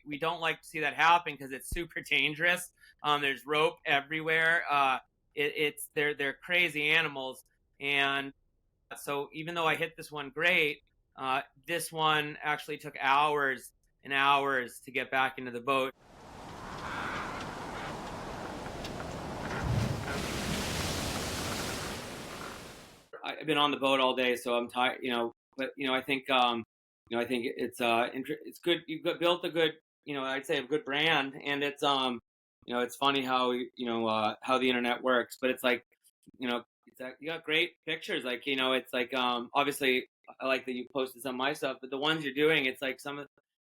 we don't like to see that happen because it's super dangerous. There's rope everywhere. They're crazy animals, and so even though I hit this one great, this one actually took hours and hours to get back into the boat. I've been on the boat all day, so I'm tired. But I think I think it's good. You've built a good, I'd say a good brand, and it's it's funny how how the internet works, but it's like, it's like, you got great pictures. Like, it's like, obviously I like that you posted some of my stuff, but the ones you're doing, it's like a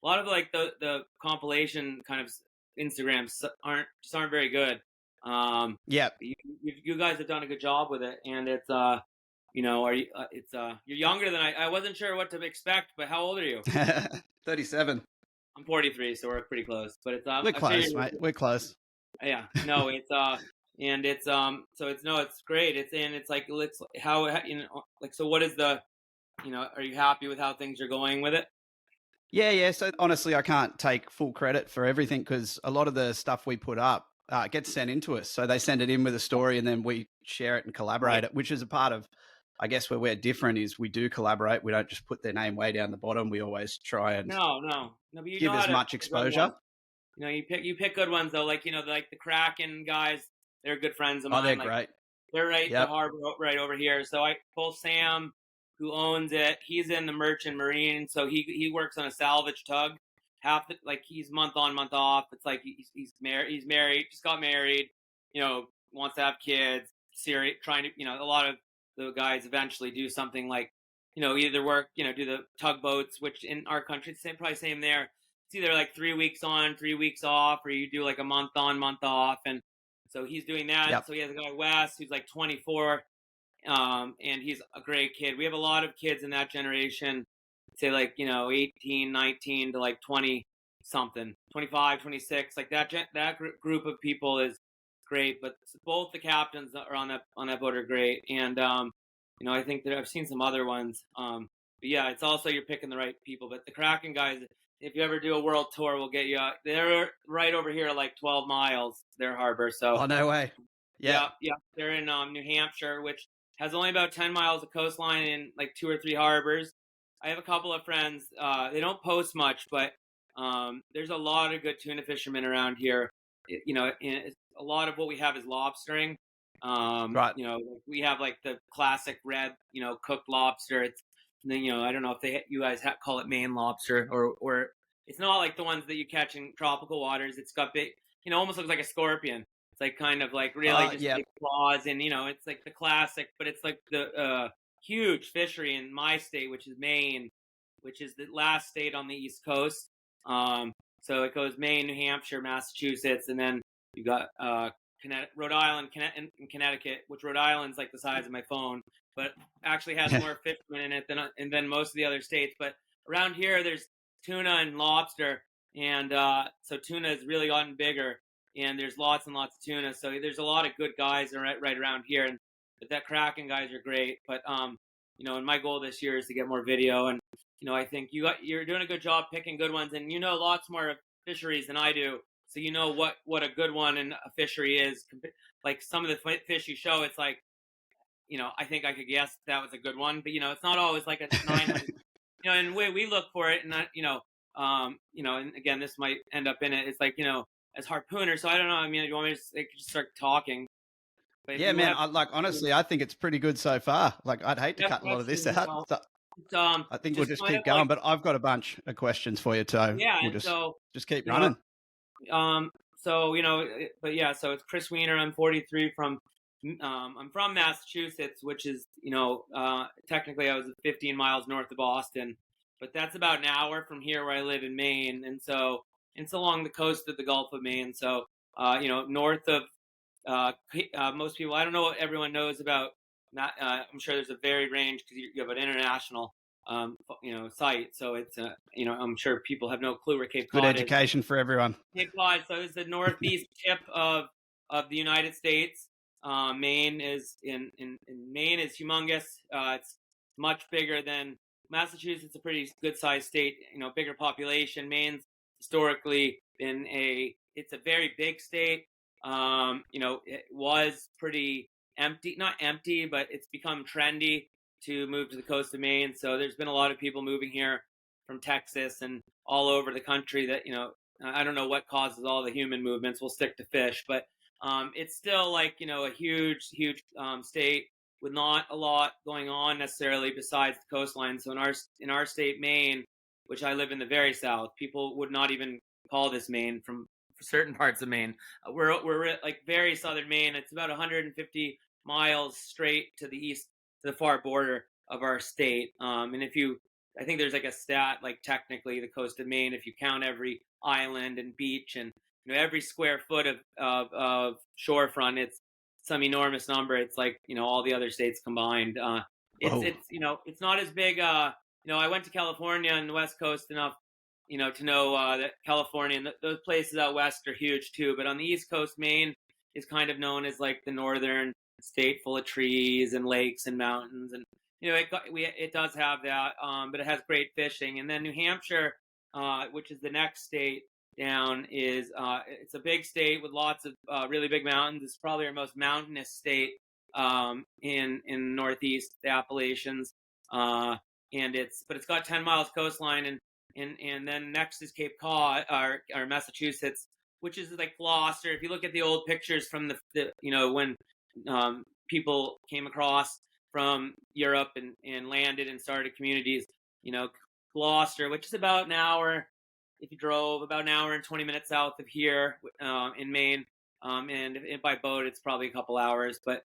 lot of like the compilation kind of Instagrams aren't very good. Yeah. You guys have done a good job with it, and it's are you? You're younger than I wasn't sure what to expect, but how old are you? 37. I'm 43, so we're pretty close. But it's We're close, mate. We're close. Yeah, no, it's and it's so it's great. It's like how like, so what is the are you happy with how things are going with it? Yeah. So honestly, I can't take full credit for everything because a lot of the stuff we put up gets sent into us. So they send it in with a story, and then we share it and collaborate it, which is a part of, I guess, where we're different is we do collaborate. We don't just put their name way down the bottom. We always try and but give as much exposure. You pick good ones though, like like the Kraken guys. They're good friends of mine. Oh, they're great. They're right the harbor right over here. So both Sam, who owns it, he's in the merchant marine, so he works on a salvage tug. He's month on, month off. It's like he's married, just got married, wants to have kids. Serious, trying to, a lot of the guys eventually do something like, either work, do the tugboats, which in our country, it's probably same there. It's either like 3 weeks on, 3 weeks off, or you do like a month on, month off. And so he's doing that. Yep. So he has a guy, Wes, who's like 24, and he's a great kid. We have a lot of kids in that generation, say like, 18, 19 to like 20 something, 25, 26, like that group of people is great. But both the captains are on that boat are great. And, I think that I've seen some other ones. But yeah, it's also, you're picking the right people. But the Kraken guys, if you ever do a world tour, we'll get you out. They're right over here, like 12 miles, their harbor. So, oh, no way. Yeah. They're in New Hampshire, which has only about 10 miles of coastline in like 2 or 3 harbors. I have a couple of friends. They don't post much, but there's a lot of good tuna fishermen around here. A lot of what we have is lobstering. Right. We have like the classic red, cooked lobster. It's, and then, I don't know if you guys call it Maine lobster, or it's not like the ones that you catch in tropical waters. It's got big, almost looks like a scorpion. It's like kind of like really just big claws, and it's like the classic, but it's like the huge fishery in my state, which is Maine, which is the last state on the East Coast. So it goes Maine, New Hampshire, Massachusetts, and then you got Rhode Island, and Connecticut, which Rhode Island's like the size of my phone, but actually has more fishermen in it than most of the other states. But around here, there's tuna and lobster, and so tuna has really gotten bigger, and there's lots and lots of tuna. So there's a lot of good guys right around here, and that Kraken guys are great. But and my goal this year is to get more video, and I think you're doing a good job picking good ones, and lots more fisheries than I do. So what a good one in a fishery is. Like some of the fish you show, it's like, I think I could guess that was a good one, but it's not always like a 900. And we look for it, and and again, this might end up in it. It's like, as harpooner. So I don't know. I mean, do you want me to just start talking? But yeah, man. Honestly, I think it's pretty good so far. Like, I'd hate to cut a lot of this out. So, I think we'll just keep going. But I've got a bunch of questions for you too. Yeah, we'll just keep running. So but yeah, so it's Chris Weiner. I'm 43 I'm from Massachusetts, which is, technically I was 15 miles north of Boston, but that's about an hour from here where I live in Maine. And so it's along the coast of the Gulf of Maine. So, north of most people, I don't know what everyone knows about. I'm sure there's a varied range because you have an international site. So it's, I'm sure people have no clue where Cape Cod is. Good education for everyone. Cape Cod. So it's the northeast tip of the United States. Maine is Maine is humongous. It's much bigger than Massachusetts. A pretty good sized state. Bigger population. Maine's historically been it's a very big state. It was pretty empty, not empty, but it's become trendy to move to the coast of Maine. So there's been a lot of people moving here from Texas and all over the country that, I don't know what causes all the human movements. We'll stick to fish, but it's still like, a huge, huge state with not a lot going on necessarily besides the coastline. So in our state, Maine, which I live in the very south, people would not even call this Maine from certain parts of Maine. We're like very southern Maine. It's about 150 miles straight to the east, to the far border of our state. And I think there's like a stat, like technically the coast of Maine, if you count every island and beach and every square foot of shorefront, it's some enormous number. It's like all the other states combined. It's not as big. I went to California and the West Coast enough, to know that California and those places out west are huge too. But on the East Coast, Maine is kind of known as like the northern state full of trees and lakes and mountains, and it does have that, but it has great fishing. And then New Hampshire, which is the next state down, is it's a big state with lots of really big mountains. It's probably our most mountainous state in Northeast, the Appalachians, but it's got 10 miles coastline, and then next is Cape Cod or Massachusetts, which is like Gloucester. If you look at the old pictures from the when people came across from Europe and landed and started communities, Gloucester, which is about an hour, if you drove, about an hour and 20 minutes south of here in Maine, and by boat it's probably a couple hours. But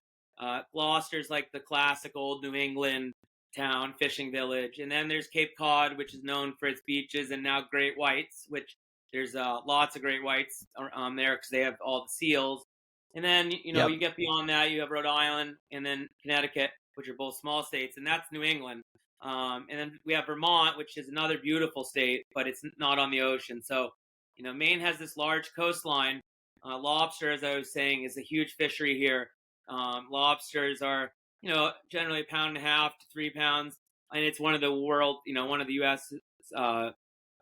Gloucester's like the classic old New England town, fishing village. And then there's Cape Cod, which is known for its beaches and now great whites, which there's lots of great whites there because they have all the seals. And then you get beyond that, you have Rhode Island and then Connecticut, which are both small states, and that's New England. And then we have Vermont, which is another beautiful state, but it's not on the ocean. So Maine has this large coastline. Lobster, as I was saying, is a huge fishery here. Lobsters are generally 1.5 pounds to 3 pounds, and it's one of the one of the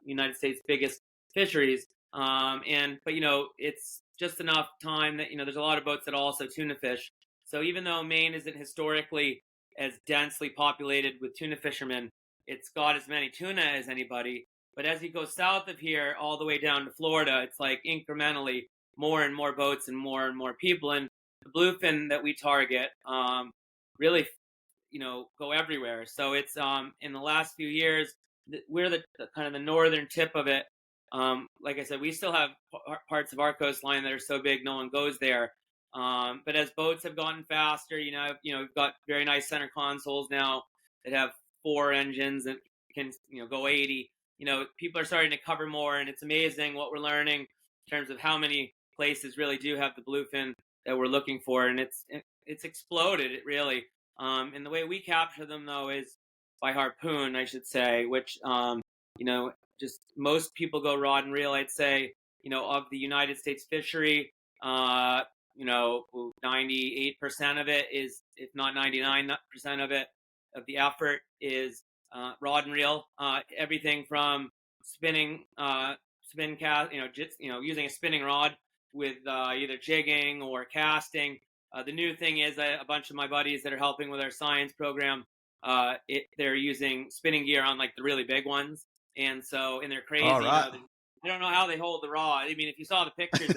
United States biggest fisheries. But it's just enough time that there's a lot of boats that also tuna fish. So even though Maine isn't historically as densely populated with tuna fishermen, it's got as many tuna as anybody. But as you go south of here, all the way down to Florida, it's like incrementally more and more boats and more people. And the bluefin that we target really, go everywhere. So it's in the last few years, we're the kind of the northern tip of it. Like I said, we still have parts of our coastline that are so big no one goes there. But as boats have gotten faster, we've got very nice center consoles now that have 4 engines that can go 80. People are starting to cover more, and it's amazing what we're learning in terms of how many places really do have the bluefin that we're looking for, and it's exploded. It really. And the way we capture them though is by harpoon, I should say, which just most people go rod and reel. I'd say of the United States fishery, 98% of it is, if not 99% of it, of the effort is rod and reel. Everything from spin cast, using a spinning rod with either jigging or casting. The new thing is a bunch of my buddies that are helping with our science program, they're using spinning gear on like the really big ones, and they're crazy. All right. I don't know how they hold the rod. I mean, if you saw the pictures,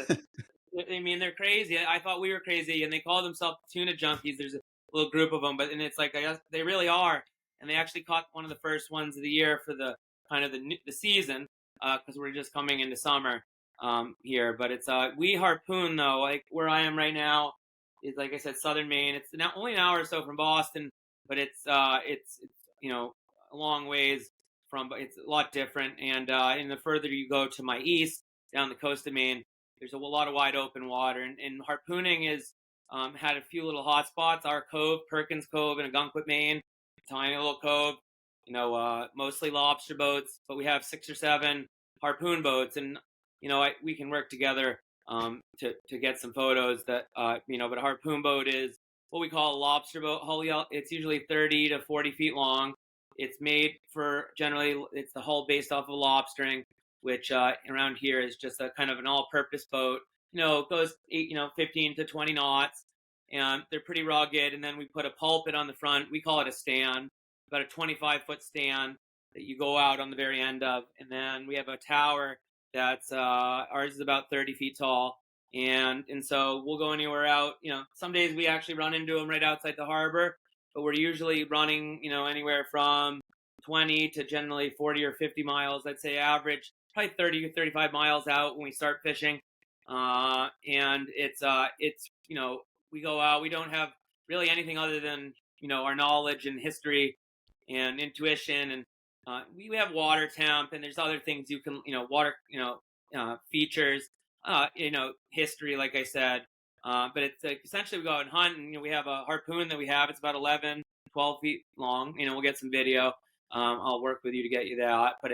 they're crazy. I thought we were crazy, and they call themselves tuna junkies. There's a little group of them, and it's like, I guess they really are. And they actually caught one of the first ones of the year for the kind of the season, because we're just coming into summer here. But it's we harpoon though, like where I am right now is, like I said, southern Maine. It's now only an hour or so from Boston, but it's a long ways from. It's a lot different. And the further you go to my east, down the coast of Maine, there's a lot of wide open water. And harpooning is had a few little hot spots. Our cove, Perkins Cove in Agunquit, Maine, tiny little cove. Mostly lobster boats, but we have 6 or 7 harpoon boats, and we can work together to get some photos that but a harpoon boat is what we call a lobster boat. It's usually 30 to 40 feet long. It's made for, generally it's the hull based off of lobstering, which around here is just a kind of an all-purpose boat. It goes 15 to 20 knots, and they're pretty rugged. And then we put a pulpit on the front. We call it a stand, about a 25-foot stand that you go out on the very end of. And then we have a tower that's ours is about 30 feet tall. And so we'll go anywhere out. Some days we actually run into them right outside the harbor, but we're usually running, anywhere from 20 to generally 40 or 50 miles. I'd say average, probably 30 or 35 miles out when we start fishing. And it's we go out. We don't have really anything other than our knowledge and history and intuition, and we have water temp, and there's other things you can water features, history, like I said. But it's like essentially we go out and hunt, and we have a harpoon that we have. It's about 11, 12 feet long. We'll get some video. I'll work with you to get you that. But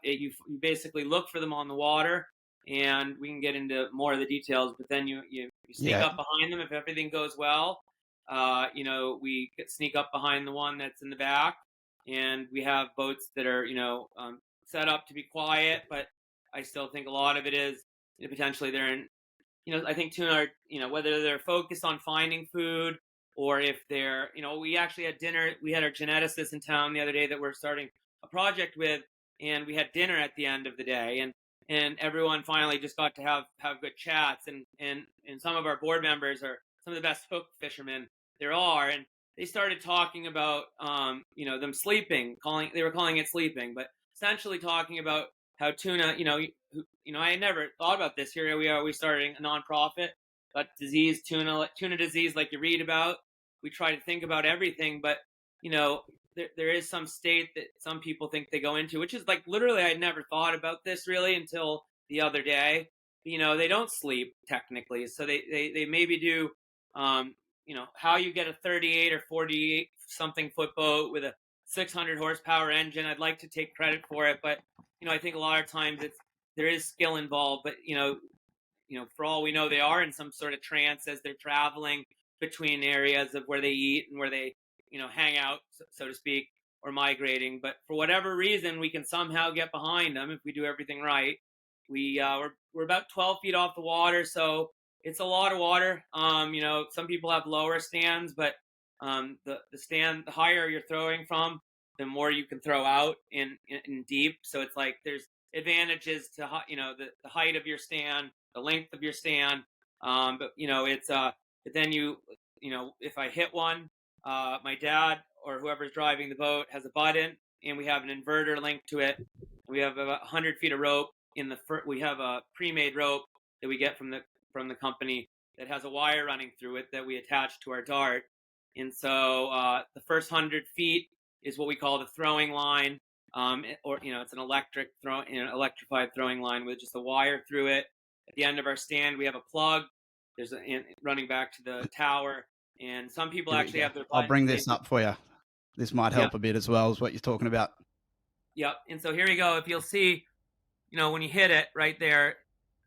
you basically look for them on the water, and we can get into more of the details. But then you sneak up behind them if everything goes well. We sneak up behind the one that's in the back, and we have boats that are set up to be quiet, but I still think a lot of it is potentially they're in. I think tuna are, whether they're focused on finding food or if they're, we actually had dinner. We had our geneticists in town the other day that we're starting a project with, and we had dinner at the end of the day, and everyone finally just got to have good chats, and some of our board members are some of the best hook fishermen there are, and they started talking about, them sleeping, they were calling it sleeping, but essentially talking about how tuna, I never thought about this. Here we are, we starting a nonprofit, but tuna disease, like you read about. We try to think about everything, but there is some state that some people think they go into, which is like literally I had never thought about this really until the other day. They don't sleep technically, so they maybe do. How you get a 38 or 48 something foot boat with a 600 horsepower engine. I'd like to take credit for it, but I think a lot of times there is skill involved, but for all we know, they are in some sort of trance as they're traveling between areas of where they eat and where they, hang out, so to speak, or migrating. But for whatever reason, we can somehow get behind them if we do everything right. We're about 12 feet off the water, so it's a lot of water. Some people have lower stands, but the stand, the higher you're throwing from, the more you can throw out in deep. So it's like there's advantages to the height of your stand, the length of your stand. But then if I hit one, my dad or whoever's driving the boat has a button, and we have an inverter linked to it. We have about 100 feet of rope we have a pre-made rope that we get from the company that has a wire running through it that we attach to our dart. And so the first 100 feet is what we call the throwing line, it's an electrified throwing line with just a wire through it. At the end of our stand, we have a plug. There's running back to the tower, and some people actually have their. I'll bring this up for you. This might help a bit as well as what you're talking about. Yep. And so here you go. If you'll see, when you hit it right there.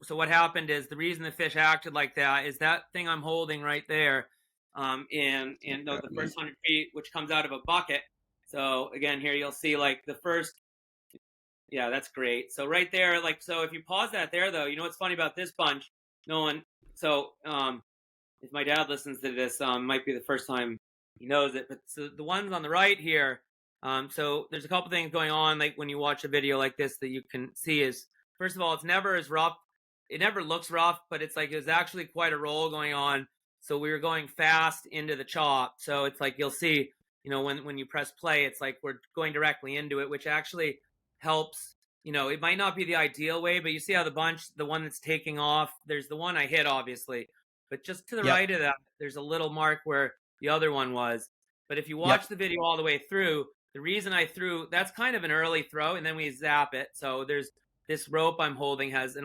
So what happened is the reason the fish acted like that is that thing I'm holding right there, the first 100 feet, which comes out of a bucket. So again, here you'll see like the first. Yeah, that's great. So right there, so if you pause that there, though, what's funny about this bunch? If my dad listens to this, might be the first time he knows it. But so the ones on the right here, so there's a couple things going on, like when you watch a video like this that you can see is, first of all, it's never as rough. It never looks rough, but it's like there's actually quite a roll going on. So we were going fast into the chop. So it's like you'll see, when you press play, it's like we're going directly into it, which actually helps. It might not be the ideal way, but you see how the one that's taking off, there's the one I hit, obviously. But just to the right of that, there's a little mark where the other one was. But if you watch the video all the way through, the reason I threw, that's kind of an early throw, and then we zap it. So there's this rope I'm holding has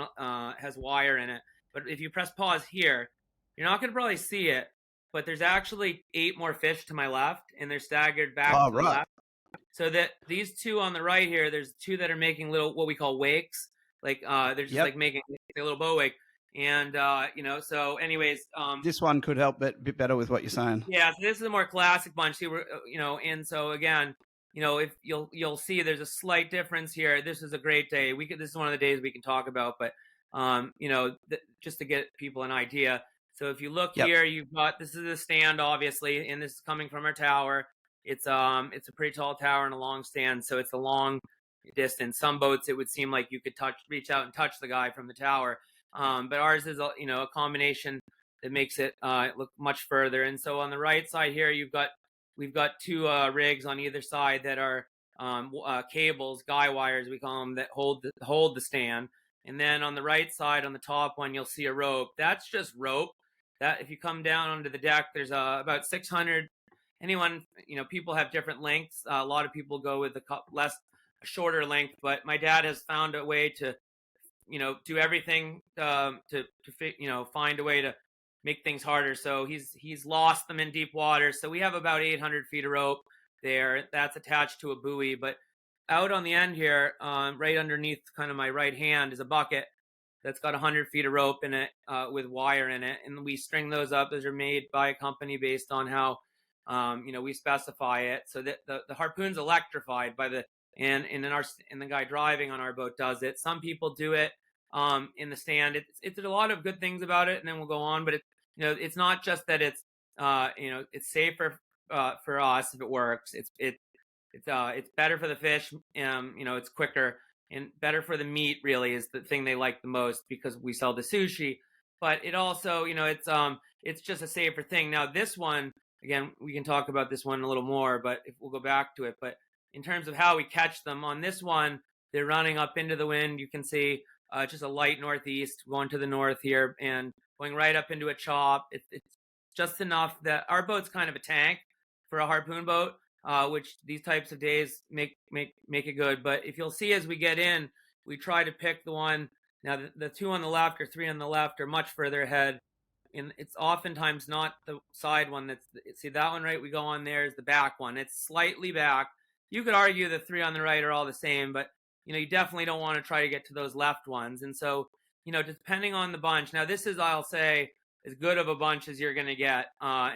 wire in it. But if you press pause here, you're not going to probably see it, but there's actually 8 more fish to my left, and they're staggered back to the left. So that these 2 on the right here, there's 2 that are making little, what we call wakes. Like they're just like making a little bow wake. And, so anyways. This one could help a bit better with what you're saying. Yeah, so this is a more classic bunch. See, and so again, if you'll see there's a slight difference here. This is a great day. This is one of the days we can talk about, but just to get people an idea. So if you look Yep. here, this is a stand, obviously, and this is coming from our tower. It's a pretty tall tower and a long stand, so it's a long distance. Some boats, it would seem like you could reach out and touch the guy from the tower, but ours is a combination that makes it look much further. And so on the right side here, we've got two rigs on either side that are cables, guy wires we call them, that hold the stand. And then on the right side, on the top one, you'll see a rope. That's just rope. That if you come down onto the deck, there's about 600. People have different lengths. A lot of people go with a shorter length, but my dad has found a way to, do everything to find a way to make things harder. So he's lost them in deep water. So we have about 800 feet of rope there. That's attached to a buoy. But out on the end here, right underneath kind of my right hand, is a bucket that's got 100 feet of rope in it with wire in it. And we string those up. Those are made by a company based on how, we specify it. So that the harpoon's electrified and the guy driving on our boat does it. Some people do it in the stand. It's a lot of good things about it, and then we'll go on. But it's not just that it's safer for us if it works. It's better for the fish. It's quicker and better for the meat. Really, is the thing they like the most because we sell the sushi. But it also, it's just a safer thing. Now this one, again, we can talk about this one a little more, but if we'll go back to it. But in terms of how we catch them on this one, they're running up into the wind. You can see just a light northeast going to the north here and going right up into a chop. It's just enough that our boat's kind of a tank for a harpoon boat, which these types of days make it good. But if you'll see as we get in, we try to pick the one. Now the two on the left or three on the left are much further ahead. And it's oftentimes not the side one see that one right we go on there is the back one. It's slightly back. You could argue the three on the right are all the same, but you definitely don't want to try to get to those left ones. And so, depending on the bunch. Now this is, I'll say, as good of a bunch as you're going to get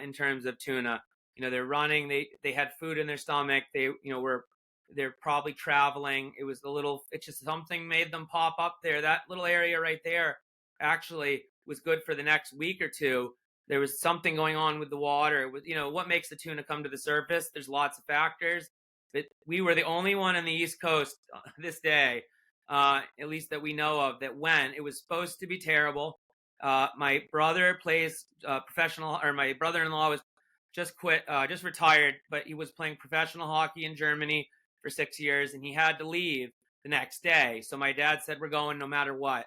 in terms of tuna. They're running, they had food in their stomach. They're probably traveling. It's just something made them pop up there. That little area right there actually was good for the next week or two. There was something going on with the water. It was, what makes the tuna come to the surface? There's lots of factors. But we were the only one on the East Coast this day, at least that we know of, that went. It was supposed to be terrible. My brother plays professional, or my brother-in-law was just retired, but he was playing professional hockey in Germany for 6 years, and he had to leave the next day. So my dad said, we're going no matter what.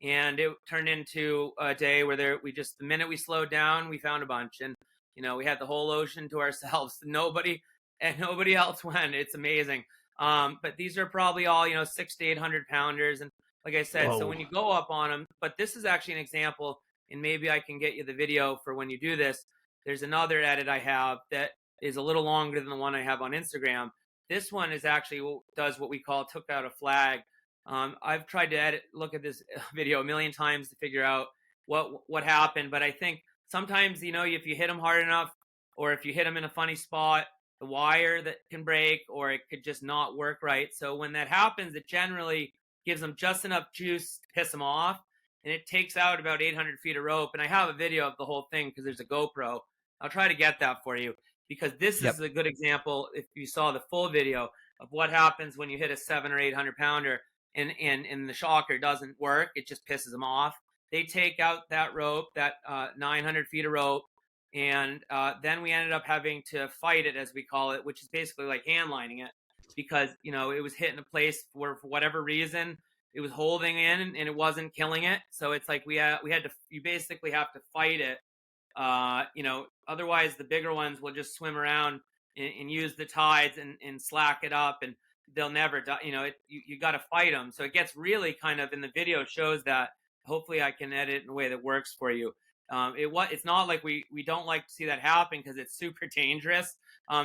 And it turned into a day where the minute we slowed down, we found a bunch. And, we had the whole ocean to ourselves. Nobody else went. It's amazing. But these are probably all, 600 to 800 pounders. And like I said, Whoa. So when you go up on them, but this is actually an example, and maybe I can get you the video for when you do this. There's another edit I have that is a little longer than the one I have on Instagram. This one is actually does what we call took out a flag. I've tried to look at this video a million times to figure out what happened. But I think sometimes, if you hit them hard enough, or if you hit them in a funny spot, the wire that can break, or it could just not work right. So when that happens, it generally gives them just enough juice to piss them off. And it takes out about 800 feet of rope. And I have a video of the whole thing because there's a GoPro. I'll try to get that for you because this is a good example. If you saw the full video of what happens when you hit a 700 or 800 pounder and the shocker doesn't work, it just pisses them off. They take out that rope, that 900 feet of rope. And then we ended up having to fight it, as we call it, which is basically like hand lining it because, it was hit in a place where for whatever reason it was holding in and it wasn't killing it. So it's like you basically have to fight it. Otherwise the bigger ones will just swim around and use the tides and slack it up and they'll never die. You got to fight them. So it gets really kind of, in the video shows that. Hopefully I can edit in a way that works for you. It's not like we don't like to see that happen because it's super dangerous.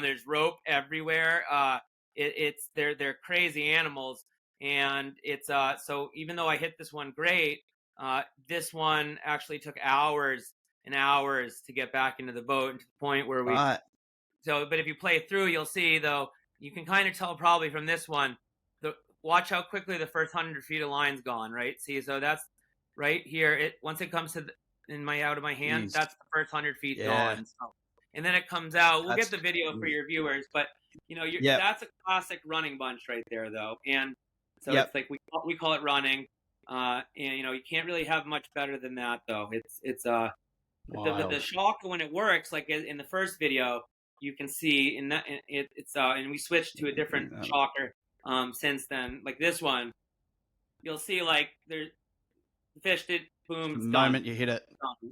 There's rope everywhere. They're crazy animals. And it's so even though I hit this one great, this one actually took hours and hours to get back into the boat, and to the point where but if you play through, you'll see though you can kind of tell probably from this one. Watch how quickly the first 100 feet of line's gone, right? See, so that's right here. Once it comes to out of my hand, Jeez. that's the first 100 feet Yeah. gone. So, and then it comes out. We'll That's get the video for your viewers, but Yep. that's a classic running bunch right there, though. And so Yep. it's like we call it running. And you can't really have much better than that, though. It's the shock when it works, like in the first video, you can see in that and we switched to a different shocker since then. Like this one, you'll see like the fish did boom. The it's moment done. you hit it,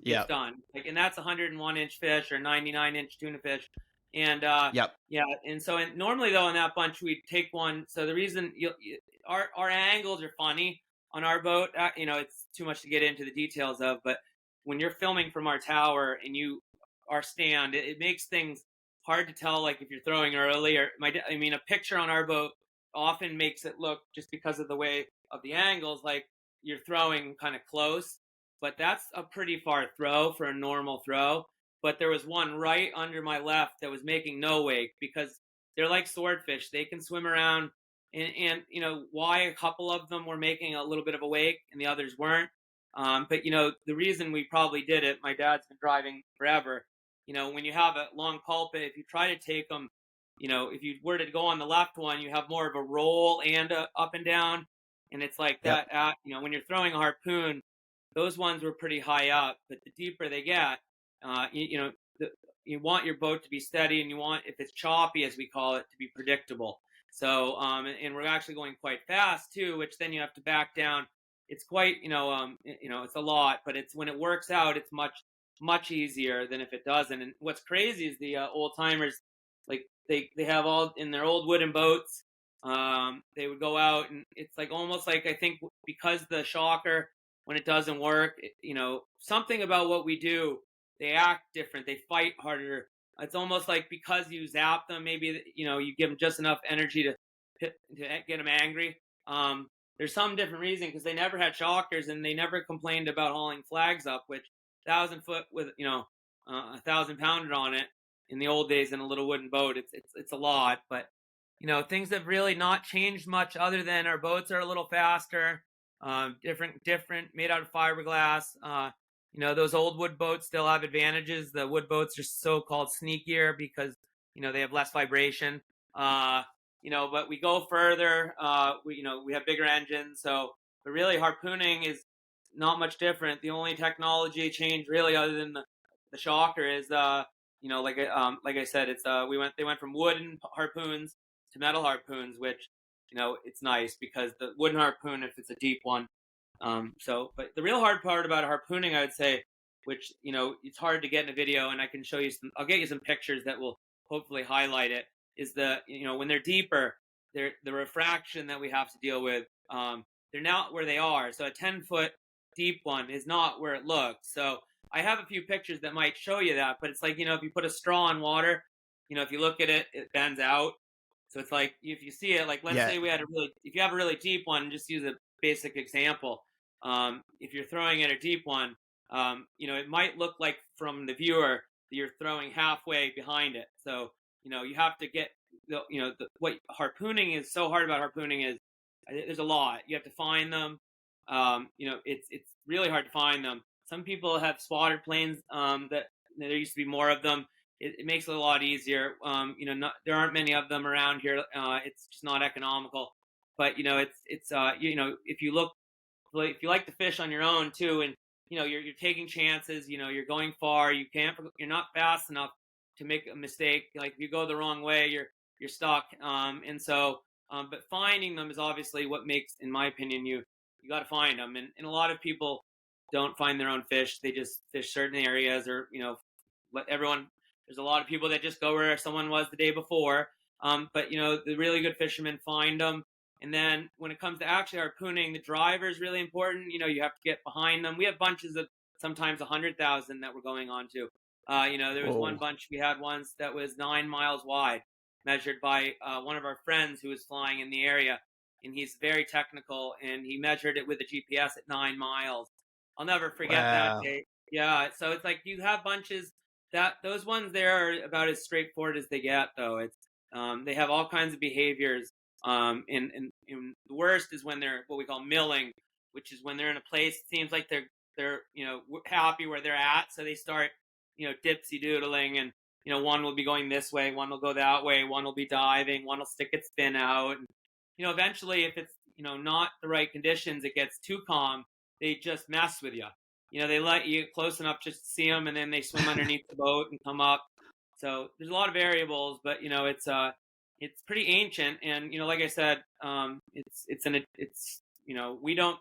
It's done. Like, and that's a 101-inch fish or 99-inch tuna fish, and yep. yeah. And so normally though in that bunch we'd take one. So the reason our angles are funny on our boat. It's too much to get into the details of, but when you're filming from our tower and our stand, it makes things hard to tell. Like if you're throwing early, or a picture on our boat often makes it look, just because of the way of the angles, like you're throwing kind of close, but that's a pretty far throw for a normal throw. But there was one right under my left that was making no wake, because they're like swordfish. They can swim around, and why a couple of them were making a little bit of a wake and the others weren't. But the reason we probably did it, my dad's been driving forever. When you have a long pulpit, if you try to take them, if you were to go on the left one, you have more of a roll and a up and down. And it's like that, when you're throwing a harpoon, those ones were pretty high up, but the deeper they get, you want your boat to be steady, and you want, if it's choppy, as we call it, to be predictable. So, and we're actually going quite fast too, which then you have to back down. It's quite, it's a lot, but it's, when it works out, it's much easier than if it doesn't. And what's crazy is the old timers, like they have all in their old wooden boats. They would go out, and it's like almost like, I think because the shocker, when it doesn't work, something about what we do, they act different. They fight harder. It's almost like because you zap them, maybe, you give them just enough energy to get them angry. There's some different reason, because they never had shockers and they never complained about hauling flags up, which 1,000 foot with, 1,000 pounder on it in the old days in a little wooden boat, it's a lot. But, things have really not changed much, other than our boats are a little faster, different, made out of fiberglass. Those old wood boats still have advantages. The wood boats are so-called sneakier because, they have less vibration. But we go further. We have bigger engines. So, but really, harpooning is not much different. The only technology change, really, other than the shocker, is like I said, it's they went from wooden harpoons to metal harpoons, which it's nice, because the wooden harpoon, if it's a deep one. But the real hard part about harpooning, I would say, which it's hard to get in a video, and I can show you I'll get you some pictures that will hopefully highlight it, is when they're deeper, the refraction that we have to deal with, they're not where they are. So a 10-foot deep one is not where it looks. So I have a few pictures that might show you that, but it's like, if you put a straw in water, if you look at it, it bends out. So it's like, if you see it, like, let's say if you have a really deep one, just use a basic example. If you're throwing at a deep one, it might look like from the viewer that you're throwing halfway behind it. So, you have to get what harpooning is so hard about harpooning is, there's a lot. You have to find them. It's really hard to find them. Some people have spotter planes, that there used to be more of them. It makes it a lot easier. There aren't many of them around here. It's just not economical. But if you like to fish on your own too, and you're taking chances, you're going far, you're not fast enough to make a mistake. Like if you go the wrong way, you're stuck. But finding them is obviously what makes, in my opinion, you got to find them. And a lot of people don't find their own fish. They just fish certain areas, or let everyone. There's a lot of people that just go where someone was the day before. But the really good fishermen find them. And then when it comes to actually harpooning, the driver is really important. You have to get behind them. We have bunches of sometimes 100,000 that we're going on to. There was one bunch we had once that was 9 miles wide, measured by one of our friends who was flying in the area. And he's very technical, and he measured it with a GPS at 9 miles. I'll never forget that day. Yeah. So it's like you have bunches those ones there are about as straightforward as they get, though. They have all kinds of behaviors. And the worst is when they're what we call milling, which is when they're in a place it seems like they're happy where they're at, so they start dipsy doodling, and one will be going this way, one will go that way, one will be diving, one will stick its fin out, and eventually if it's not the right conditions, it gets too calm, they just mess with you. They let you get close enough just to see them, and then they swim underneath the boat and come up. So there's a lot of variables, but it's pretty ancient, and like I said, we don't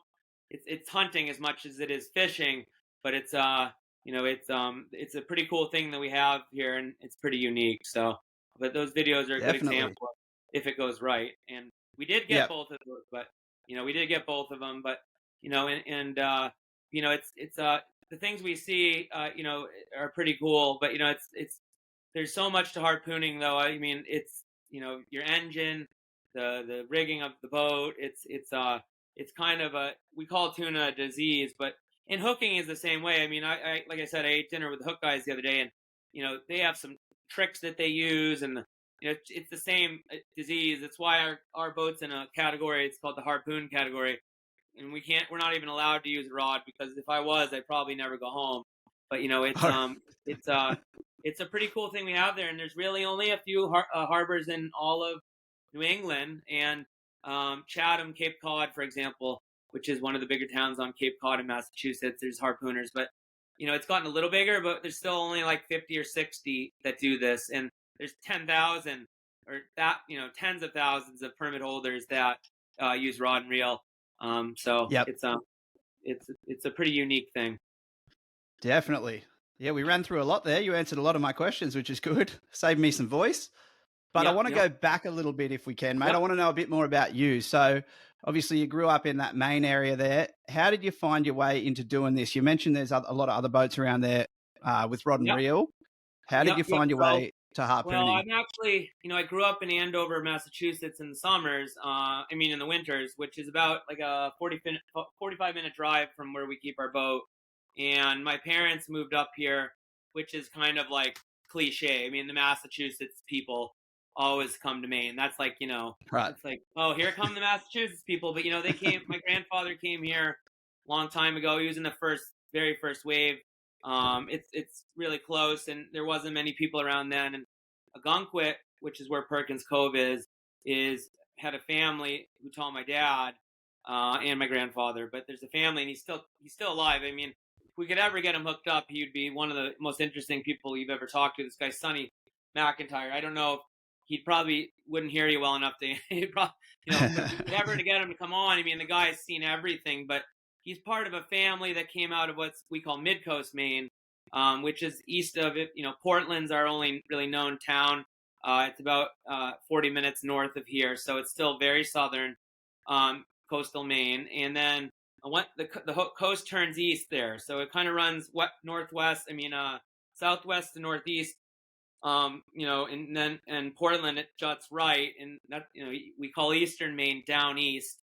it's hunting as much as it is fishing, but it's it's a pretty cool thing that we have here, and it's pretty unique. So, but those videos are a good Definitely. example if it goes right. And we did get Yep. both of those, but we did get both of them, but it's the things we see are pretty cool, but it's there's so much to harpooning, though. I mean, it's your engine, the rigging of the boat. It's kind of we call tuna a disease, but in hooking is the same way. I mean, I like I said, I ate dinner with the hook guys the other day, and they have some tricks that they use, and it's the same disease. It's why our boat's in a category. It's called the harpoon category, and we're not even allowed to use a rod, because if I was, I'd probably never go home. But it's a pretty cool thing we have there, and there's really only a few harbors in all of New England, and Chatham, Cape Cod, for example, which is one of the bigger towns on Cape Cod in Massachusetts. There's harpooners, but it's gotten a little bigger, but there's still only like 50 or 60 that do this, and there's 10,000 or that tens of thousands of permit holders that use rod and reel. So Yep. it's a pretty unique thing. Definitely. Yeah, we ran through a lot there. You answered a lot of my questions, which is good. Saved me some voice. But I want to go back a little bit if we can, mate. I want to know a bit more about you. So obviously you grew up in that Maine area there. How did you find your way into doing this? You mentioned there's a lot of other boats around there with rod and reel. How did you find your way to harpooning? Well, I'm actually, I grew up in Andover, Massachusetts in the summers. In the winters, which is about like a 45-minute drive from where we keep our boat. And my parents moved up here, which is kind of like cliche. I mean, the Massachusetts people always come to Maine. That's like, right. It's like, oh, here come the Massachusetts people. But, they came, my grandfather came here a long time ago. He was in the very first wave. It's really close, and there wasn't many people around then. And Agunquit, which is where Perkins Cove is had a family who told my dad and my grandfather. But there's a family, and he's still alive. I mean, if we could ever get him hooked up, he would be one of the most interesting people you've ever talked to. This guy, Sonny McIntyre. I don't know if he probably wouldn't hear you well enough to, he'd probably, never to get him to come on. I mean, the guy's seen everything, but he's part of a family that came out of what we call Mid-Coast Maine, which is east of it. Portland's our only really known town. It's about 40 minutes north of here, so it's still very southern, coastal Maine. And then the coast turns east there, so it kind of runs northwest. Southwest to northeast. And Portland, it juts right, and that we call Eastern Maine down east.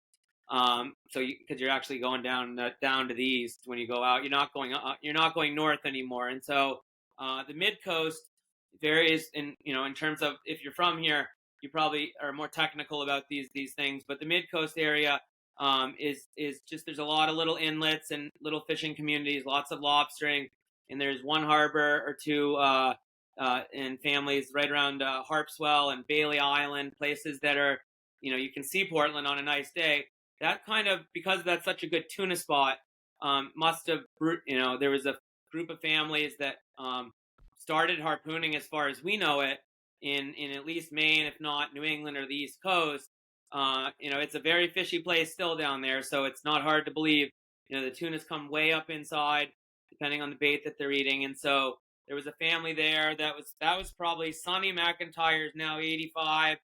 Because you're actually going down to the east when you go out. You're not going north anymore. And so the mid coast varies in terms of, if you're from here, you probably are more technical about these things. But the mid coast area is just, there's a lot of little inlets and little fishing communities, lots of lobstering, and there's one harbor or two and families right around Harpswell and Bailey Island, places that are you can see Portland on a nice day. That kind of, because that's such a good tuna spot, must have, there was a group of families that started harpooning, as far as we know it, in at least Maine, if not New England or the East Coast. It's a very fishy place still down there, so it's not hard to believe. The tunas come way up inside, depending on the bait that they're eating. And so there was a family there that was probably Sonny McIntyre, is now 85.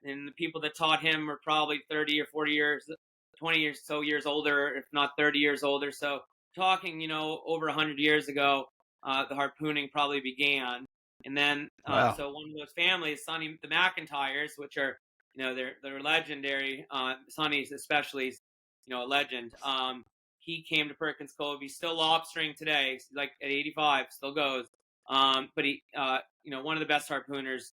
And the people that taught him were probably 30 or 40 years, 20 or so years older, if not 30 years older. So talking, over 100 years ago, the harpooning probably began. And then, Wow. So one of those families, Sonny, the McIntyres, which are, they're legendary. Sonny's especially, a legend. He came to Perkins Cove. He's still lobstering today. He's like at 85, still goes. But he, one of the best harpooners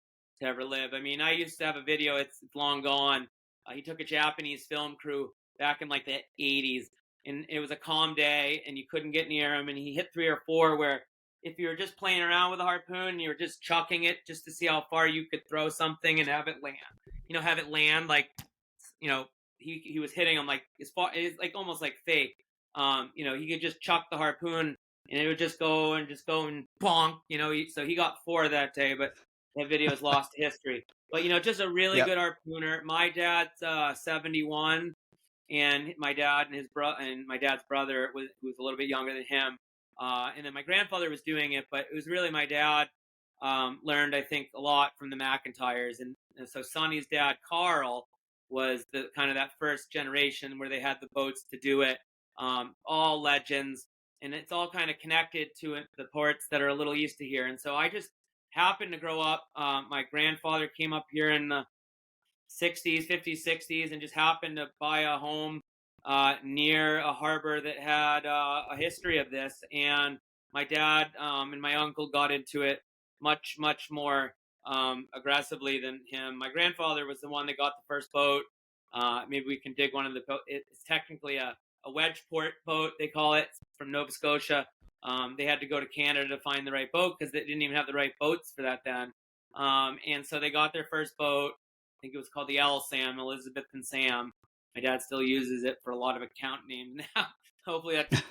to ever live. I mean, I used to have a video. It's long gone. He took a Japanese film crew back in like the 80s, and it was a calm day, and you couldn't get near him. And he hit 3 or 4 where if you were just playing around with a harpoon, you were just chucking it just to see how far you could throw something and have it land. Have it land like, he was hitting them like as far, it's like almost like fake. He could just chuck the harpoon and it would just go and bonk. So he got 4 that day, but that video is lost to history. But just a really good harpooner. My dad's 71, and my dad and my dad's brother who was a little bit younger than him. And then my grandfather was doing it, but it was really my dad. Learned, I think, a lot from the McIntyres, and so Sonny's dad, Carl, was the kind of that first generation where they had the boats to do it. All legends, and it's all kind of connected to the ports that are a little east of here. And so I just happened to grow up. My grandfather came up here in the 60s, 50s, 60s, and just happened to buy a home near a harbor that had a history of this. And my dad and my uncle got into it much, much more aggressively than him. My grandfather was the one that got the first boat. Maybe we can dig one of the boats. It's technically a wedge port boat, they call it, from Nova Scotia. They had to go to Canada to find the right boat because they didn't even have the right boats for that then. And so they got their first boat. I think it was called the Sam, Elizabeth and Sam. My dad still uses it for a lot of account names now. Hopefully that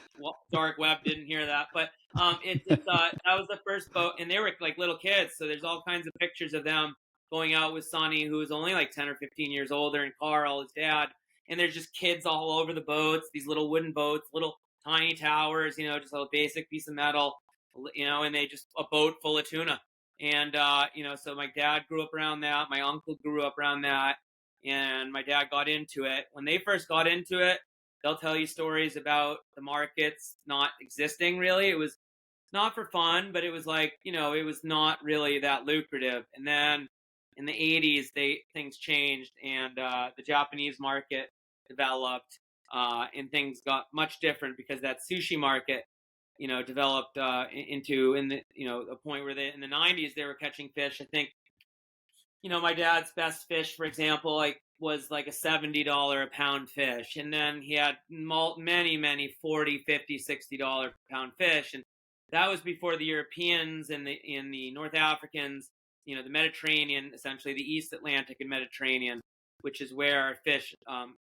dark web didn't hear that. But that was the first boat, and they were like little kids. So there's all kinds of pictures of them going out with Sonny, who was only like 10 or 15 years older, and Carl, his dad. And there's just kids all over the boats, these little wooden boats, little tiny towers, just a basic piece of metal, and they just a boat full of tuna. And, so my dad grew up around that. My uncle grew up around that. And my dad got into it. When they first got into it, they'll tell you stories about the markets not existing, really. It was not for fun, but it was like, it was not really that lucrative. And then in the 80s, things changed, and the Japanese market developed, and things got much different because that sushi market, developed into a point where in the 90s they were catching fish. I think, my dad's best fish, for example, was like a $70 a pound fish, and then he had many $40, $50, $60 per pound fish, and that was before the Europeans and the North Africans, the Mediterranean, essentially the East Atlantic and Mediterranean, which is where our fish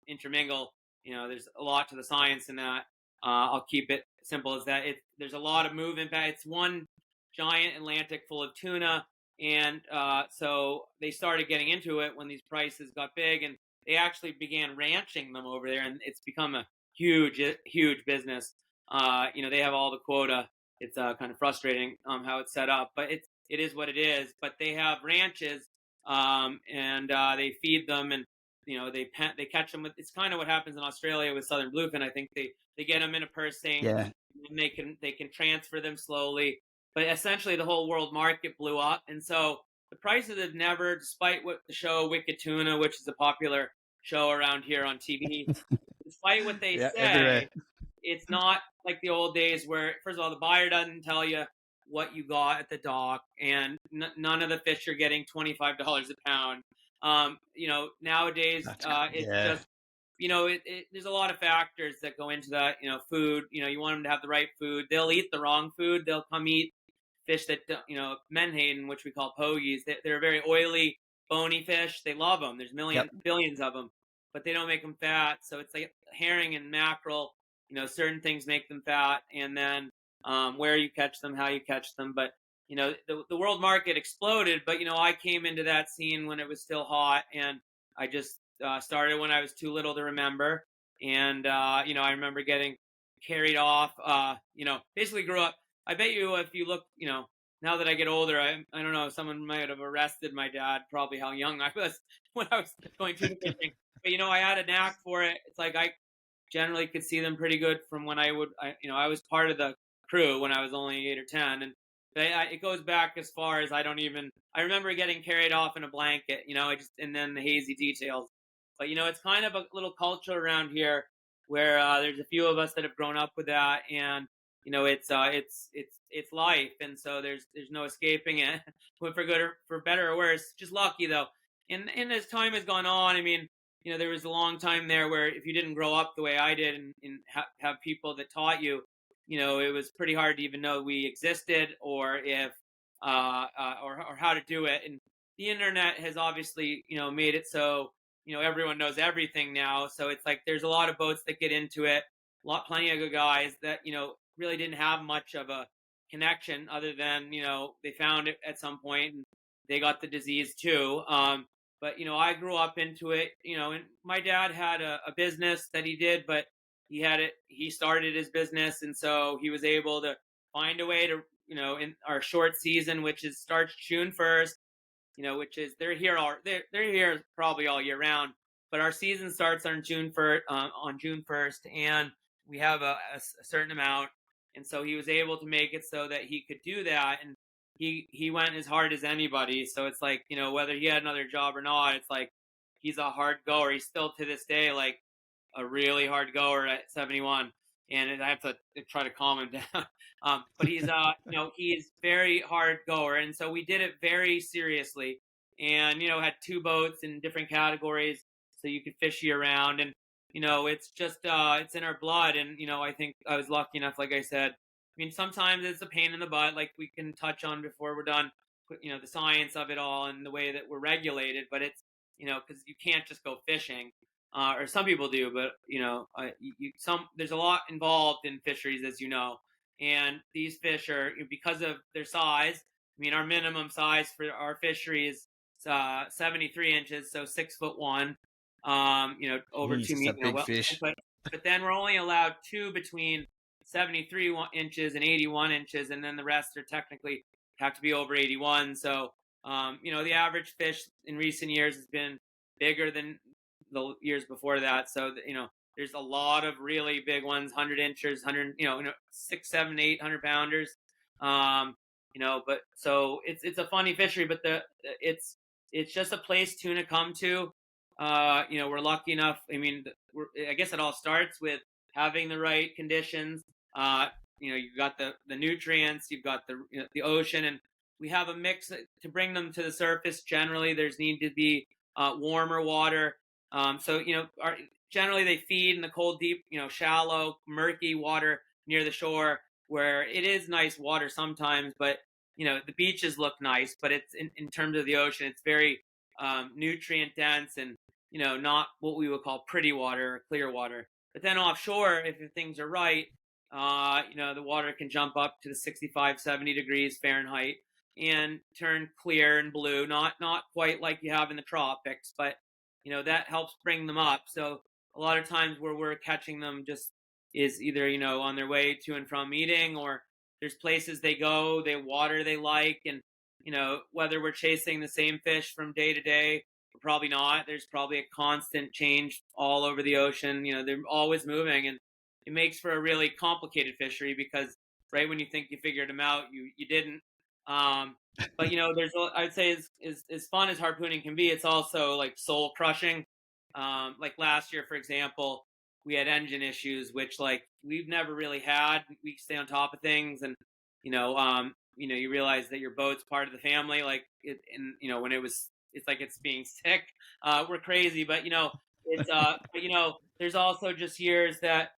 intermingle. There's a lot to the science in that. I'll keep it simple as that. There's a lot of movement. It's one giant Atlantic full of tuna, and so they started getting into it when these prices got big, and they actually began ranching them over there, and it's become a huge business. They have all the quota. It's kind of frustrating how it's set up, but it is what it is. But they have ranches, and they feed them, and they catch them with. It's kind of what happens in Australia with southern bluefin. I think they get them in a pursing, and they can transfer them slowly. But essentially, the whole world market blew up, and so the prices have never, despite what the show Wicked Tuna, which is a popular show around here on TV, despite what they say, everywhere. It's not like the old days where, first of all, the buyer doesn't tell you what you got at the dock, and none of the fish are getting $25 a pound. Nowadays, it's just, there's a lot of factors that go into that. Food, you want them to have the right food. They'll eat the wrong food. They'll come eat fish that, menhaden, which we call pogies. They're very oily, bony fish. They love them. There's billions of them, but they don't make them fat. So it's like herring and mackerel. Certain things make them fat, and then where you catch them, how you catch them. But the world market exploded. But I came into that scene when it was still hot, and I just started when I was too little to remember. And I remember getting carried off. Basically grew up. I bet you if you look, now that I get older, I don't know, someone might have arrested my dad, probably how young I was when I was going to the fishing. But I had a knack for it. It's like I generally could see them pretty good from when I was part of the crew when I was only 8 or 10, and it goes back as far as I remember getting carried off in a blanket, and then the hazy details. But it's kind of a little culture around here where there's a few of us that have grown up with that, and it's life, and so there's no escaping it. For good or for better or worse. Just lucky though. And as time has gone on, I mean, there was a long time there where if you didn't grow up the way I did and have people that taught you, it was pretty hard to even know we existed or if or how to do it. And the internet has obviously made it so everyone knows everything now. So it's like there's a lot of boats that get into it. Plenty of good guys that really didn't have much of a connection other than they found it at some point and they got the disease too. But I grew up into it. And my dad had a business that he did, but he started his business, and so he was able to find a way to in our short season, which starts June 1st, which is they're here probably all year round, but our season starts on June 1st, and we have a certain amount, and so he was able to make it so that he could do that, and he went as hard as anybody. So it's like whether he had another job or not, it's like he's a hard goer. He's still to this day like a really hard goer at 71, and I have to try to calm him down. But he's he's very hard goer, and so we did it very seriously, and had two boats in different categories, so you could fish year round, and it's just it's in our blood, and I think I was lucky enough, like I said. I mean, sometimes it's a pain in the butt, like we can touch on before we're done, the science of it all and the way that we're regulated, but it's because you can't just go fishing. Or some people do, but there's a lot involved in fisheries, as you know. And these fish are, because of their size. I mean, our minimum size for our fishery is 73 inches, so 6'1". Over Jeez, 2 meters. Big fish. But then we're only allowed two between 73 inches and 81 inches, and then the rest are technically have to be over 81. So, the average fish in recent years has been bigger than the years before that. So, there's a lot of really big ones, 100 inches, 100, 6, 7, 800 pounders. But so it's a funny fishery, but it's just a place tuna come to. We're lucky enough. I mean, I guess it all starts with having the right conditions. You've got the nutrients, you've got the ocean, and we have a mix to bring them to the surface. Generally, there's need to be warmer water. So generally they feed in the cold, deep, shallow, murky water near the shore, where it is nice water sometimes, but the beaches look nice, but it's in terms of the ocean, it's very nutrient dense and not what we would call pretty water or clear water. But then offshore, if things are right, the water can jump up to the 65, 70 degrees Fahrenheit and turn clear and blue, not quite like you have in the tropics, but that helps bring them up. So a lot of times where we're catching them just is either on their way to and from eating, or there's places they go, they water they like, and whether we're chasing the same fish from day to day, probably not. There's probably a constant change all over the ocean. They're always moving, and it makes for a really complicated fishery because right when you think you figured them out, you didn't. But there's I'd say as fun as harpooning can be, it's also like soul crushing. Like last year, for example, we had engine issues, which like we've never really had. We stay on top of things, and you realize that your boat's part of the family. Like when it's like it's being sick. We're crazy, but it's but there's also just years that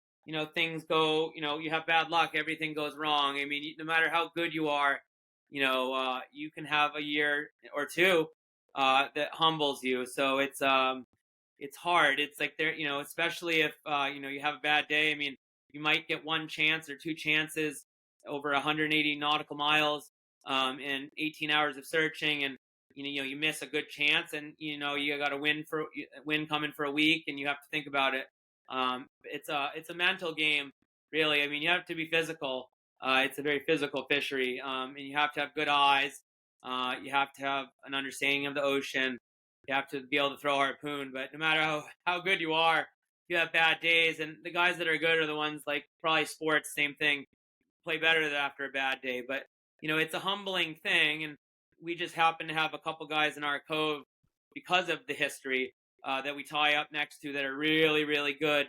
things go. You have bad luck. Everything goes wrong. I mean, no matter how good you are, you can have a year or two that humbles you. So it's hard. It's like there, especially if you have a bad day. I mean, you might get one chance or two chances over 180 nautical miles and 18 hours of searching, and you miss a good chance, and you got a win coming for a week, and you have to think about it. It's a mental game, really. I mean, you have to be physical. It's a very physical fishery, and you have to have good eyes. You have to have an understanding of the ocean. You have to be able to throw a harpoon. But no matter how good you are, you have bad days. And the guys that are good are the ones like probably sports, same thing, play better after a bad day. But, it's a humbling thing. And we just happen to have a couple guys in our cove because of the history that we tie up next to that are really, really good.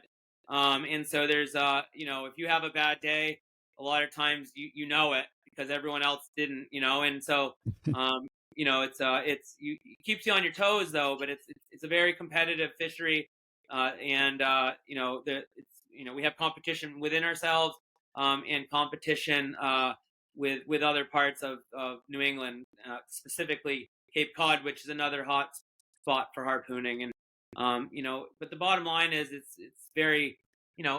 And so there's, if you have a bad day, a lot of times you know it because everyone else didn't, and so it keeps you on your toes though, but it's a very competitive fishery, and we have competition within ourselves, and competition with other parts of New England, specifically Cape Cod, which is another hot spot for harpooning. And but the bottom line is it's very,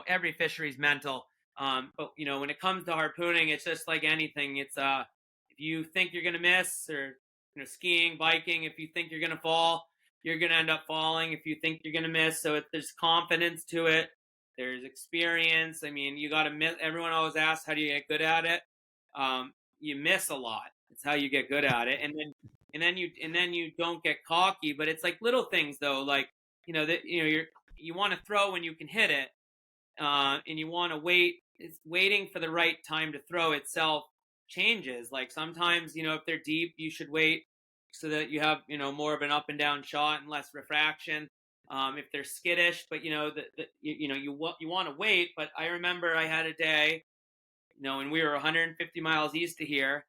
every fishery is mental. But when it comes to harpooning, it's just like anything. It's if you think you're gonna miss, or skiing, biking, if you think you're gonna fall, you're gonna end up falling. If you think you're gonna miss, so there's confidence to it. There's experience. I mean, you got to miss. Everyone always asks, how do you get good at it? You miss a lot. It's how you get good at it, and then you don't get cocky. But it's like little things though, like you want to throw when you can hit it, and you want to wait. It's waiting for the right time to throw itself changes. Like sometimes, if they're deep, you should wait so that you have, more of an up and down shot and less refraction. If they're skittish, but you want to wait. But I remember I had a day, and we were 150 miles east of here,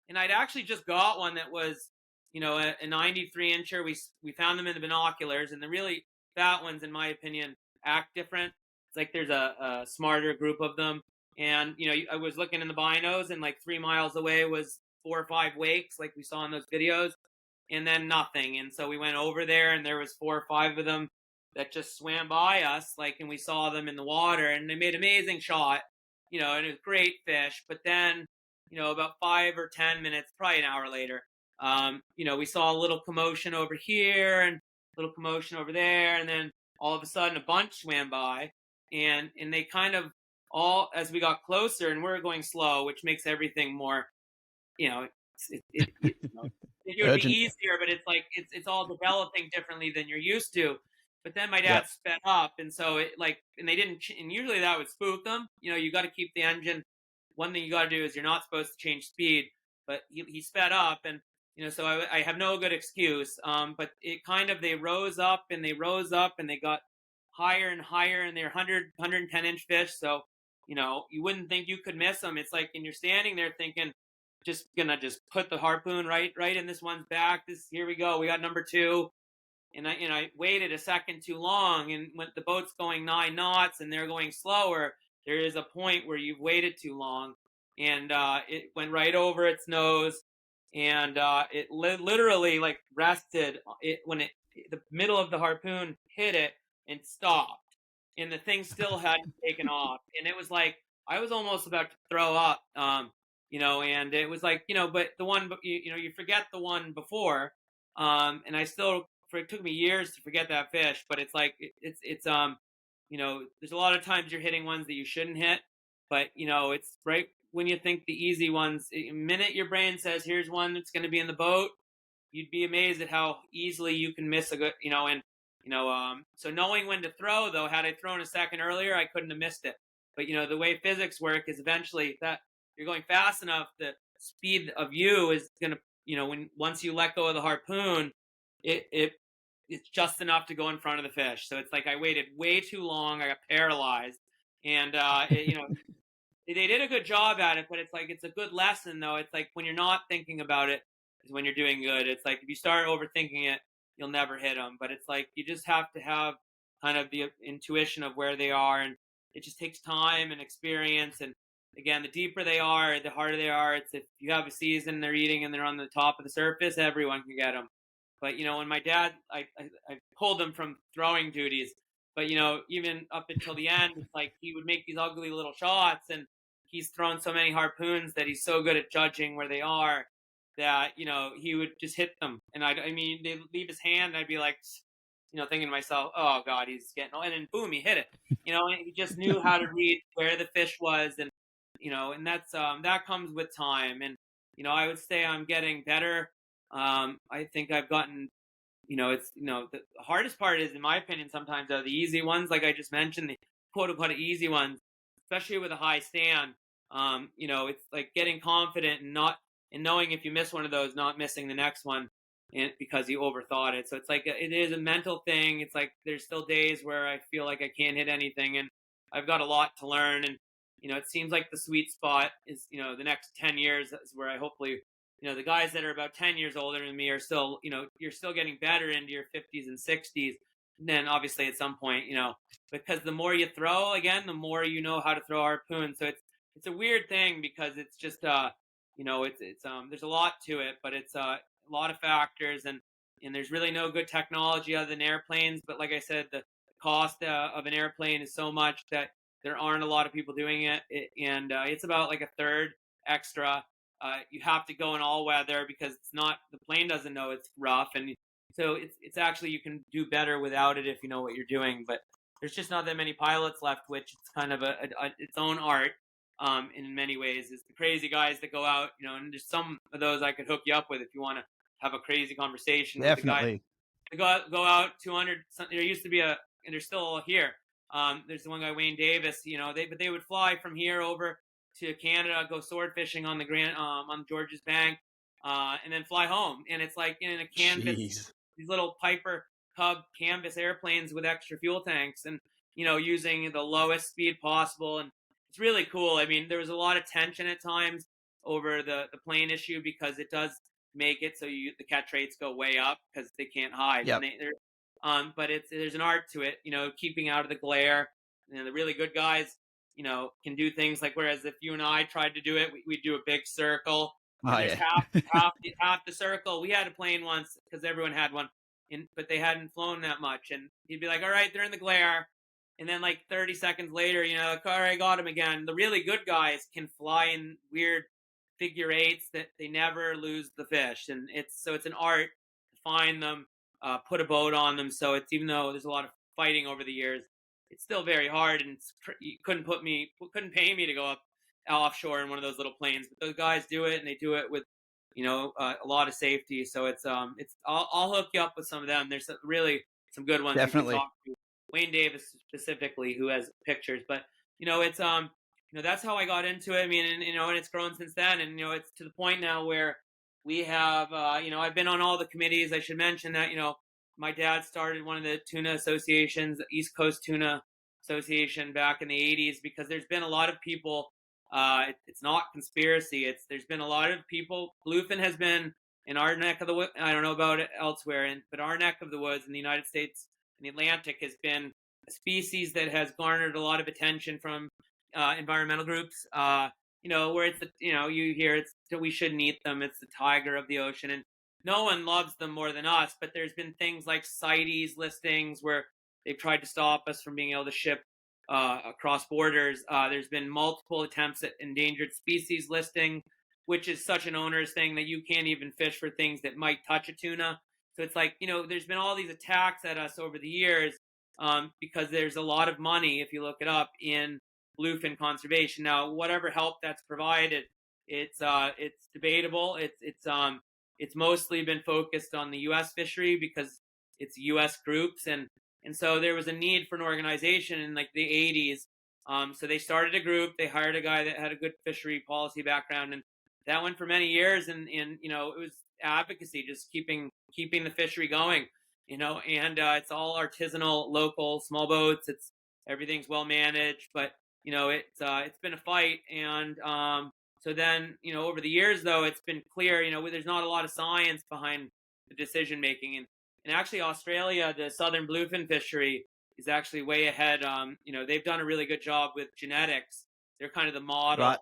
and I'd actually just got one that was, a 93 incher. We found them in the binoculars, and the really fat ones, in my opinion, act different. It's like there's a smarter group of them. And, I was looking in the binos, and like 3 miles away was 4 or 5 wakes, like we saw in those videos, and then nothing. And so we went over there, and there was 4 or 5 of them that just swam by us, and we saw them in the water, and they made amazing shot, and it was great fish. But then, about 5 or 10 minutes, probably an hour later, we saw a little commotion over here and a little commotion over there, and then all of a sudden a bunch swam by, and they kind of all, as we got closer, and we're going slow, which makes everything more, it would be easier, but it's like it's all developing differently than you're used to. But then my dad sped up, and so and they didn't, and usually that would spook them. You got to keep the engine. One thing you got to do is you're not supposed to change speed, but he sped up, and so I have no good excuse. But it kind of, they rose up, and they got higher and higher, and they're 110 inch fish. So, you wouldn't think you could miss them. It's like, and you're standing there thinking, just gonna put the harpoon right in this one's back. Here we go. We got number 2. And I waited a second too long, and when the boat's going 9 knots and they're going slower, there is a point where you've waited too long, and it went right over its nose, and it literally rested when the middle of the harpoon hit it and stopped, and the thing still hadn't taken off, and it was like I was almost about to throw up, and it was like, but the one, you forget the one before, and it took me years to forget that fish, but it's like it's there's a lot of times you're hitting ones that you shouldn't hit, but it's right when you think the easy ones, the minute your brain says here's one that's going to be in the boat, you'd be amazed at how easily you can miss a good, so knowing when to throw though, had I thrown a second earlier, I couldn't have missed it. But the way physics work is eventually that you're going fast enough, the speed of you is going to, once you let go of the harpoon, it's just enough to go in front of the fish. So it's like I waited way too long. I got paralyzed, and they did a good job at it. But it's like, it's a good lesson though. It's like when you're not thinking about it is when you're doing good. It's like if you start overthinking it, you'll never hit them. But it's like you just have to have kind of the intuition of where they are, and it just takes time and experience. And again, the deeper they are, the harder they are. It's if you have a season, they're eating and they're on the top of the surface, everyone can get them. But, when my dad, I pulled him from throwing duties, but, even up until the end, it's like he would make these ugly little shots, and he's thrown so many harpoons that he's so good at judging where they are that, he would just hit them. And they'd leave his hand, and I'd be like, thinking to myself, oh God, he's getting, and then boom, he hit it, and he just knew how to read where the fish was. And, and that's, that comes with time. And, I would say I'm getting better. I think I've gotten, it's, the hardest part is, in my opinion, sometimes are the easy ones. Like I just mentioned, the quote unquote easy ones, especially with a high stand. It's like getting confident and knowing if you miss one of those, not missing the next one because you overthought it. So it's like, it is a mental thing. It's like, there's still days where I feel like I can't hit anything, and I've got a lot to learn. And, it seems like the sweet spot is, the next 10 years is where I hopefully, the guys that are about 10 years older than me are still, you're still getting better into your 50s and 60s. And then obviously at some point, because the more you throw, again, the more you know how to throw harpoon. So it's a weird thing because it's just, there's a lot to it, but it's a lot of factors, and there's really no good technology other than airplanes. But like I said, the cost of an airplane is so much that there aren't a lot of people doing it, and it's about like a third extra. You have to go in all weather because the plane doesn't know it's rough, and so it's actually, you can do better without it if you know what you're doing. But there's just not that many pilots left, which it's kind of its own art. In many ways, is the crazy guys that go out, and there's some of those I could hook you up with if you want to have a crazy conversation with the guys. They go out 200. There used to be and they're still here. There's the one guy, Wayne Davis. But they would fly from here over to Canada, go sword fishing on the on George's Bank, and then fly home. And it's like in a canvas, these little Piper Cub canvas airplanes with extra fuel tanks, and using the lowest speed possible. And it's really cool. I mean, there was a lot of tension at times over the plane issue because it does make it so the catch rates go way up because they can't hide. Yep. But there's an art to it, keeping out of the glare. The really good guys, can do things like, whereas if you and I tried to do it, we'd do a big circle. Half the circle. We had a plane once because everyone had one, but they hadn't flown that much. And he'd be like, all right, they're in the glare. And then like 30 seconds later, like, all right, I got him again. The really good guys can fly in weird figure eights that they never lose the fish. And it's an art to find them, put a boat on them. So it's, even though there's a lot of fighting over the years, it's still very hard. And you couldn't pay me to go up offshore in one of those little planes. But those guys do it, and they do it with, a lot of safety. So I'll hook you up with some of them. There's really some good ones. Definitely. Wayne Davis specifically, who has pictures, but it's that's how I got into it. I mean, and it's grown since then, and it's to the point now where we have I've been on all the committees. I should mention that my dad started one of the tuna associations, the East Coast Tuna Association, back in the 80s, because there's been a lot of people. It's not conspiracy. There's been a lot of people. Bluefin has been in our neck of the woods. I don't know about it elsewhere, but our neck of the woods in the United States. The Atlantic has been a species that has garnered a lot of attention from environmental groups. Where it's you hear we shouldn't eat them. It's the tiger of the ocean, and no one loves them more than us. But there's been things like CITES listings where they've tried to stop us from being able to ship across borders. There's been multiple attempts at endangered species listing, which is such an onerous thing that you can't even fish for things that might touch a tuna. So it's like, there's been all these attacks at us over the years because there's a lot of money, if you look it up, in bluefin conservation. Now, whatever help that's provided, it's debatable. It's mostly been focused on the U.S. fishery because it's U.S. groups, and so there was a need for an organization in like the 80s. So they started a group. They hired a guy that had a good fishery policy background, and that went for many years. And it was advocacy, just keeping the fishery going, and it's all artisanal, local, small boats. Everything's well managed, but it's been a fight. And so then over the years, though, it's been clear there's not a lot of science behind the decision making, and actually Australia, the southern bluefin fishery, is actually way ahead. They've done a really good job with genetics. They're kind of the model.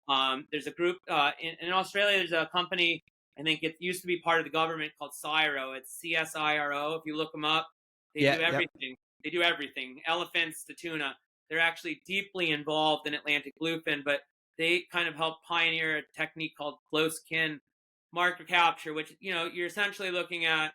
Right. There's a group in Australia. There's a company. I think it used to be part of the government, called CSIRO. It's CSIRO. If you look them up, they do everything. Yep. They do everything. Elephants to tuna. They're actually deeply involved in Atlantic bluefin, but they kind of helped pioneer a technique called close kin marker capture, which you're essentially looking at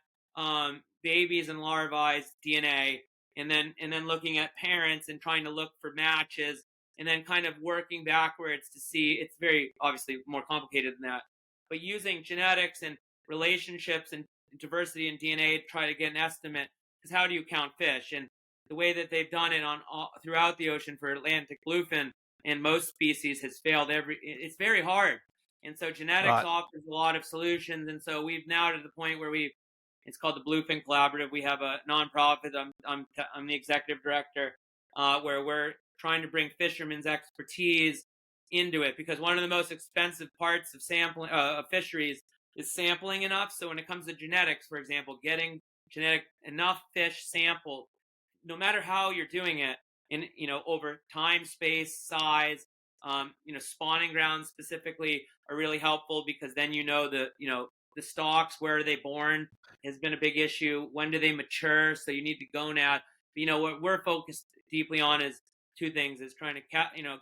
babies and larvae's DNA, and then looking at parents and trying to look for matches, and then kind of working backwards to see. It's very obviously more complicated than that. But using genetics and relationships and diversity in DNA to try to get an estimate, because how do you count fish? And the way that they've done it throughout the ocean for Atlantic bluefin and most species has failed. It's very hard. And so genetics offers a lot of solutions. And so we've now to the point where it's called the Bluefin Collaborative. We have a nonprofit. I'm the executive director, where we're trying to bring fishermen's expertise into it, because one of the most expensive parts of sampling of fisheries is sampling enough. So when it comes to genetics, for example, getting enough fish sampled, no matter how you're doing it, in over time, space, size, spawning grounds specifically are really helpful, because then the stocks, where are they born, has been a big issue. When do they mature? So you need the gonad. But, what we're focused deeply on is two things: is trying to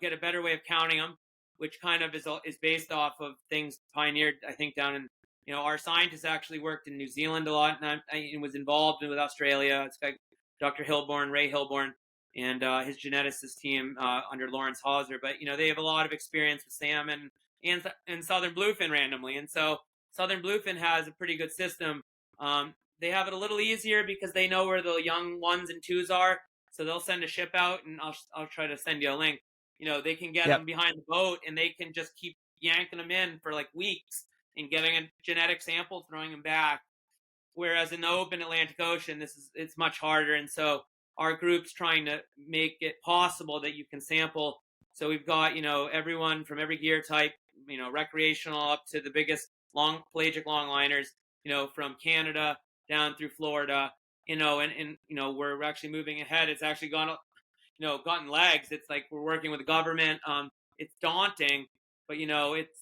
get a better way of counting them, which kind of is based off of things pioneered, I think, down in our scientists actually worked in New Zealand a lot, and I was involved with Australia. It's got Dr. Ray Hilborn, and his geneticist team under Lawrence Hauser. But they have a lot of experience with salmon and southern bluefin randomly, and so southern bluefin has a pretty good system. They have it a little easier because they know where the young ones and twos are, so they'll send a ship out, and I'll try to send you a link. They can get them behind the boat, and they can just keep yanking them in for like weeks and getting a genetic sample, throwing them back. Whereas in the open Atlantic Ocean, it's much harder. And so our group's trying to make it possible that you can sample. So we've got, everyone from every gear type, recreational up to the biggest pelagic longliners, from Canada down through Florida, and we're actually moving ahead. It's actually gotten legs. It's like we're working with the government. It's daunting, but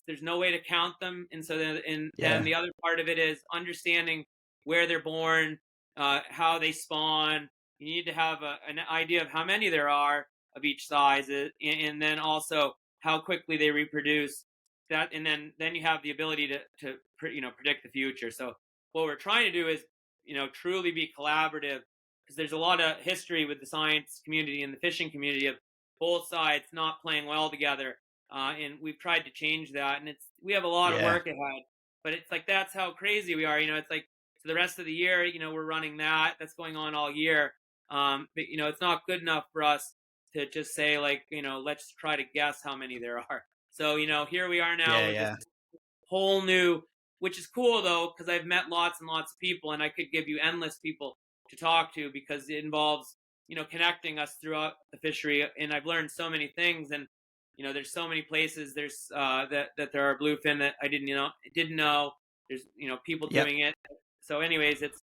there's no way to count them. And so then the other part of it is understanding where they're born, how they spawn. You need to have an idea of how many there are of each size, and then also how quickly they reproduce. That, and then you have the ability to predict the future. So what we're trying to do is truly be collaborative, because there's a lot of history with the science community and the fishing community of both sides not playing well together, and we've tried to change that, and we have a lot of work ahead. But it's like, that's how crazy we are. It's like, so the rest of the year, we're running that's going on all year. But it's not good enough for us to just say, like, let's try to guess how many there are. So here we are now with this whole new, which is cool though, because I've met lots and lots of people, and I could give you endless people to talk to, because it involves connecting us throughout the fishery, and I've learned so many things. And there's so many places there's that there are bluefin that I didn't know. There's people doing it. So anyways, it's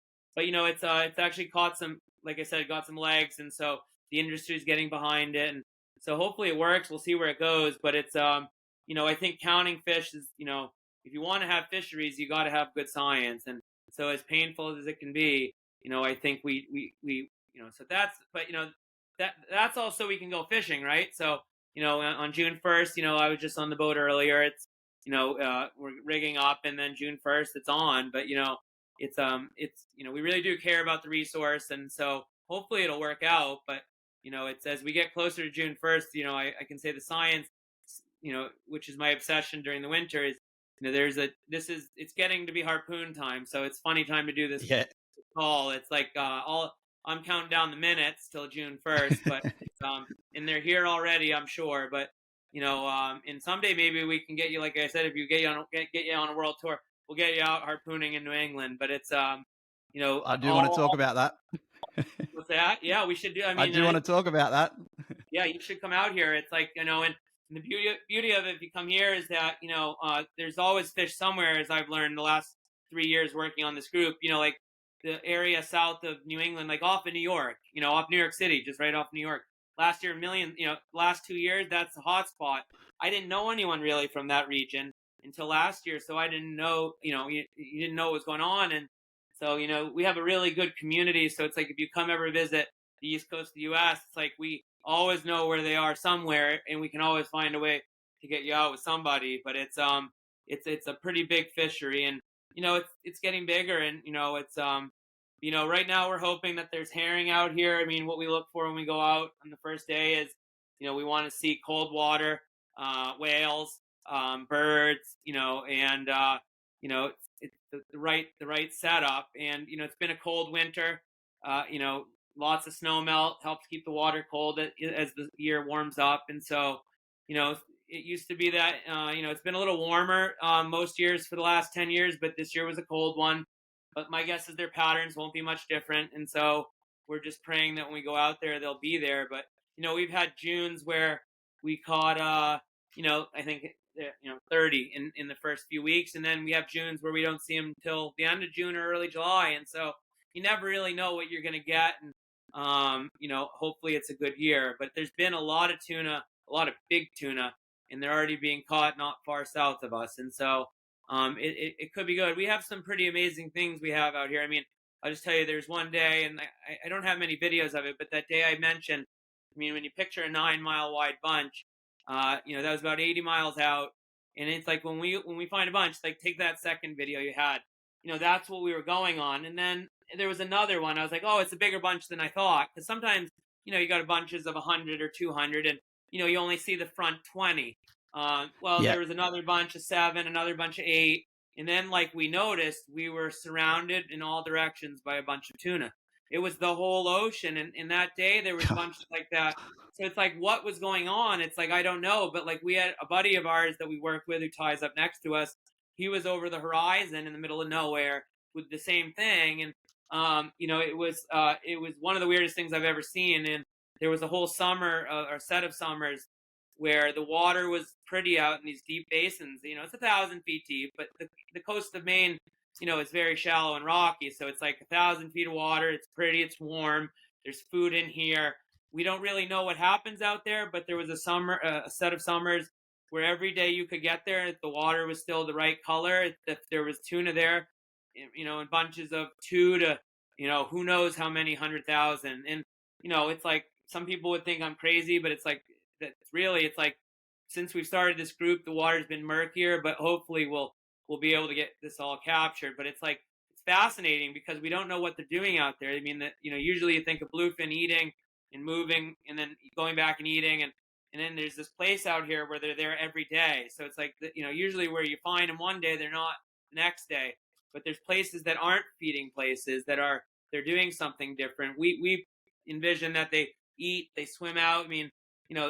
actually caught some, like I said, got some legs, and so the industry is getting behind it, and so hopefully it works. We'll see where it goes, but it's I think counting fish is, if you want to have fisheries, you got to have good science. And so as painful as it can be, I think we so that's also, we can go fishing, right? So on June 1st, I was just on the boat earlier. It's we're rigging up, and then June 1st it's on. But it's we really do care about the resource, and so hopefully it'll work out. But it's, as we get closer to June 1st, I can say the science, which is my obsession during the winter, is it's getting to be harpoon time. So it's funny time to do this call. It's like I'm counting down the minutes till June 1st, but and they're here already, I'm sure. But and someday maybe we can get you, like I said, if you get you on a world tour, we'll get you out harpooning in New England. But it's I do want to talk about that. What's that? Yeah, we should do. I do want to talk about that. Yeah, you should come out here. It's like, and the beauty of it, if you come here, is that there's always fish somewhere, as I've learned the last 3 years working on this group. Like the area south of New England, like off of New York, off New York City, just right off New York. Last year, last 2 years, that's the hot spot. I didn't know anyone really from that region until last year, so I didn't know, you didn't know what was going on. And so, we have a really good community. So it's like, if you come ever visit the East Coast of the U.S., it's like we always know where they are somewhere, and we can always find a way to get you out with somebody. But it's a pretty big fishery, and it's getting bigger, and it's right now we're hoping that there's herring out here. I mean, what we look for when we go out on the first day is we want to see cold water, whales, birds, and it's the right setup. And it's been a cold winter, lots of snow melt helps keep the water cold as the year warms up. And so it used to be that it's been a little warmer most years for the last 10 years, but this year was a cold one. But my guess is their patterns won't be much different, and so we're just praying that when we go out there, they'll be there. But we've had Junes where we caught, I think, 30 in the first few weeks. And then we have Junes where we don't see them until the end of June or early July. And so you never really know what you're going to get. And, hopefully it's a good year. But there's been a lot of tuna, a lot of big tuna, and they're already being caught not far south of us. And so it could be good. We have some pretty amazing things we have out here. I mean, I'll just tell you, there's one day, and I don't have many videos of it, but that day I mentioned, I mean, when you picture a 9-mile wide bunch, that was about 80 miles out. And it's like when we find a bunch, like take that second video you had, that's what we were going on. And then there was another one. I was like, oh, it's a bigger bunch than I thought. Because sometimes, you got bunches of 100 or 200 and, you only see the front 20. There was another bunch of 7, another bunch of 8. And then, like we noticed, we were surrounded in all directions by a bunch of tuna. It was the whole ocean. And that day, there was bunches like that. So it's like, what was going on? It's like, I don't know. But like, we had a buddy of ours that we worked with who ties up next to us. He was over the horizon in the middle of nowhere with the same thing. And, it was one of the weirdest things I've ever seen. And there was a whole summer or set of summers where the water was pretty out in these deep basins. It's 1,000 feet deep, but the coast of Maine, it's very shallow and rocky. So it's like 1,000 feet of water. It's pretty. It's warm. There's food in here. We don't really know what happens out there, but there was a set of summers where every day you could get there, the water was still the right color. There was tuna there, in bunches of 2 to, who knows how many 100,000. And, it's like some people would think I'm crazy, but it's like, it's like since we've started this group, the water's been murkier, but hopefully we'll be able to get this all captured. But it's like, it's fascinating because we don't know what they're doing out there. I mean, that, usually you think of bluefin eating and moving and then going back and eating. And then there's this place out here where they're there every day. So it's like, usually where you find them one day, they're not the next day. But there's places that aren't feeding places they're doing something different. We envision that they eat, they swim out. I mean,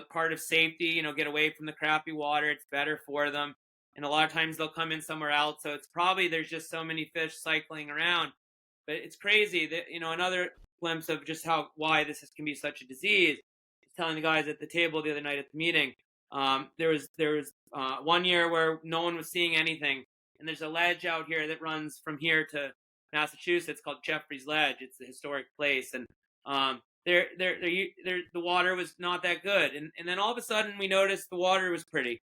part of safety, get away from the crappy water. It's better for them. And a lot of times they'll come in somewhere else. So it's probably, there's just so many fish cycling around. But it's crazy that, another glimpse of just why this can be such a disease. I was telling the guys at the table the other night at the meeting, there was 1 year where no one was seeing anything. And there's a ledge out here that runs from here to Massachusetts called Jeffrey's Ledge. It's a historic place. And the water was not that good. And then all of a sudden we noticed the water was pretty.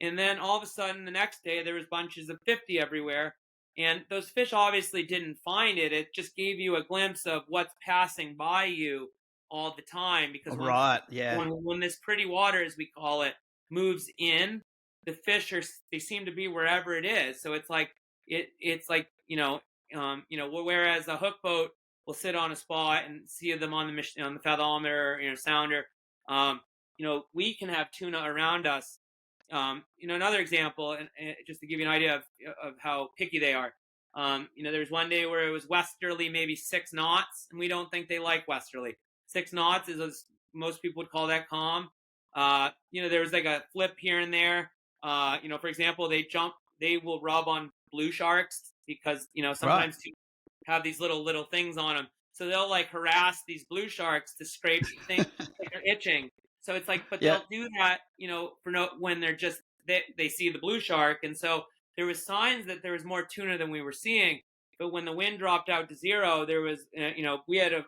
And then all of a sudden the next day there was bunches of 50 everywhere. And those fish obviously didn't find it. It just gave you a glimpse of what's passing by you all the time. Because when this pretty water, as we call it, moves in, the fish they seem to be wherever it is. So it's like whereas a hook boat will sit on a spot and see them on the fathometer, sounder. We can have tuna around us. Another example, and just to give you an idea of how picky they are. There's one day where it was westerly, maybe 6 knots, and we don't think they like westerly. 6 knots is, most people would call that calm. There was like a flip here and there. For example, they will rub on blue sharks because, sometimes right. Have these little things on them. So they'll like harass these blue sharks to scrape things like they're itching. So it's like, but they'll do that, when they're just, they see the blue shark. And so there was signs that there was more tuna than we were seeing. But when the wind dropped out to zero, there was, we had a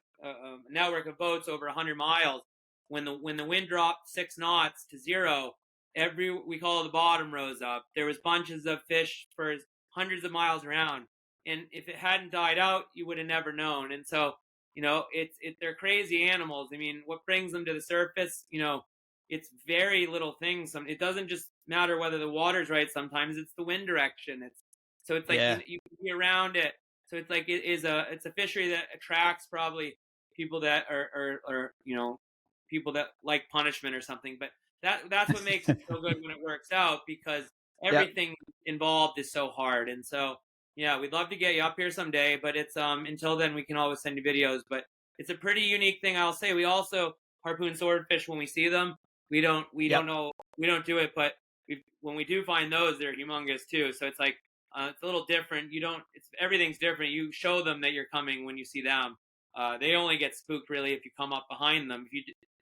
network of boats over 100 miles. When the wind dropped 6 knots to zero, we call it the bottom rose up. There was bunches of fish for hundreds of miles around. And if it hadn't died out, you would have never known. And so, they're crazy animals. I mean, what brings them to the surface, it's very little things. It doesn't just matter whether the water's right. Sometimes it's the wind direction. It's like you can be around it. So it's like it's a fishery that attracts probably people that are people that like punishment or something. But that's what makes it so good when it works out, because everything involved is so hard. And so, yeah, we'd love to get you up here someday, but it's until then we can always send you videos. But it's a pretty unique thing, I'll say. We also harpoon swordfish when we see them. We don't do it, but when we do find those, they're humongous too. So it's like it's a little different. Everything's different. You show them that you're coming when you see them. They only get spooked really if you come up behind them.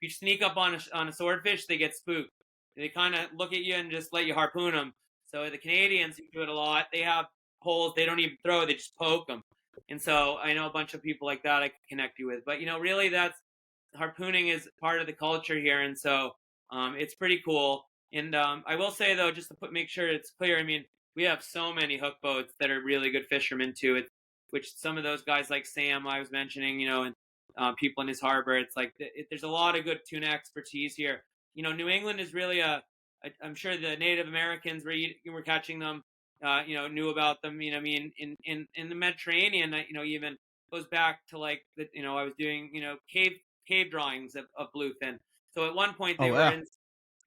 you sneak up on a swordfish, they get spooked. They kind of look at you and just let you harpoon them. So the Canadians who do it a lot, they have holes they don't even throw; they just poke them. And so I know a bunch of people like that I can connect you with. But really, that's harpooning is part of the culture here, and so it's pretty cool. And I will say though, just to make sure it's clear, I mean, we have so many hook boats that are really good fishermen too. Which some of those guys like Sam I was mentioning, and people in his harbor. It's like there's a lot of good tuna expertise here. New England is really I'm sure the Native Americans were catching them, knew about them. I mean, in the Mediterranean, even goes back to like I was doing cave drawings of bluefin. So at one point Oh they were wow. in.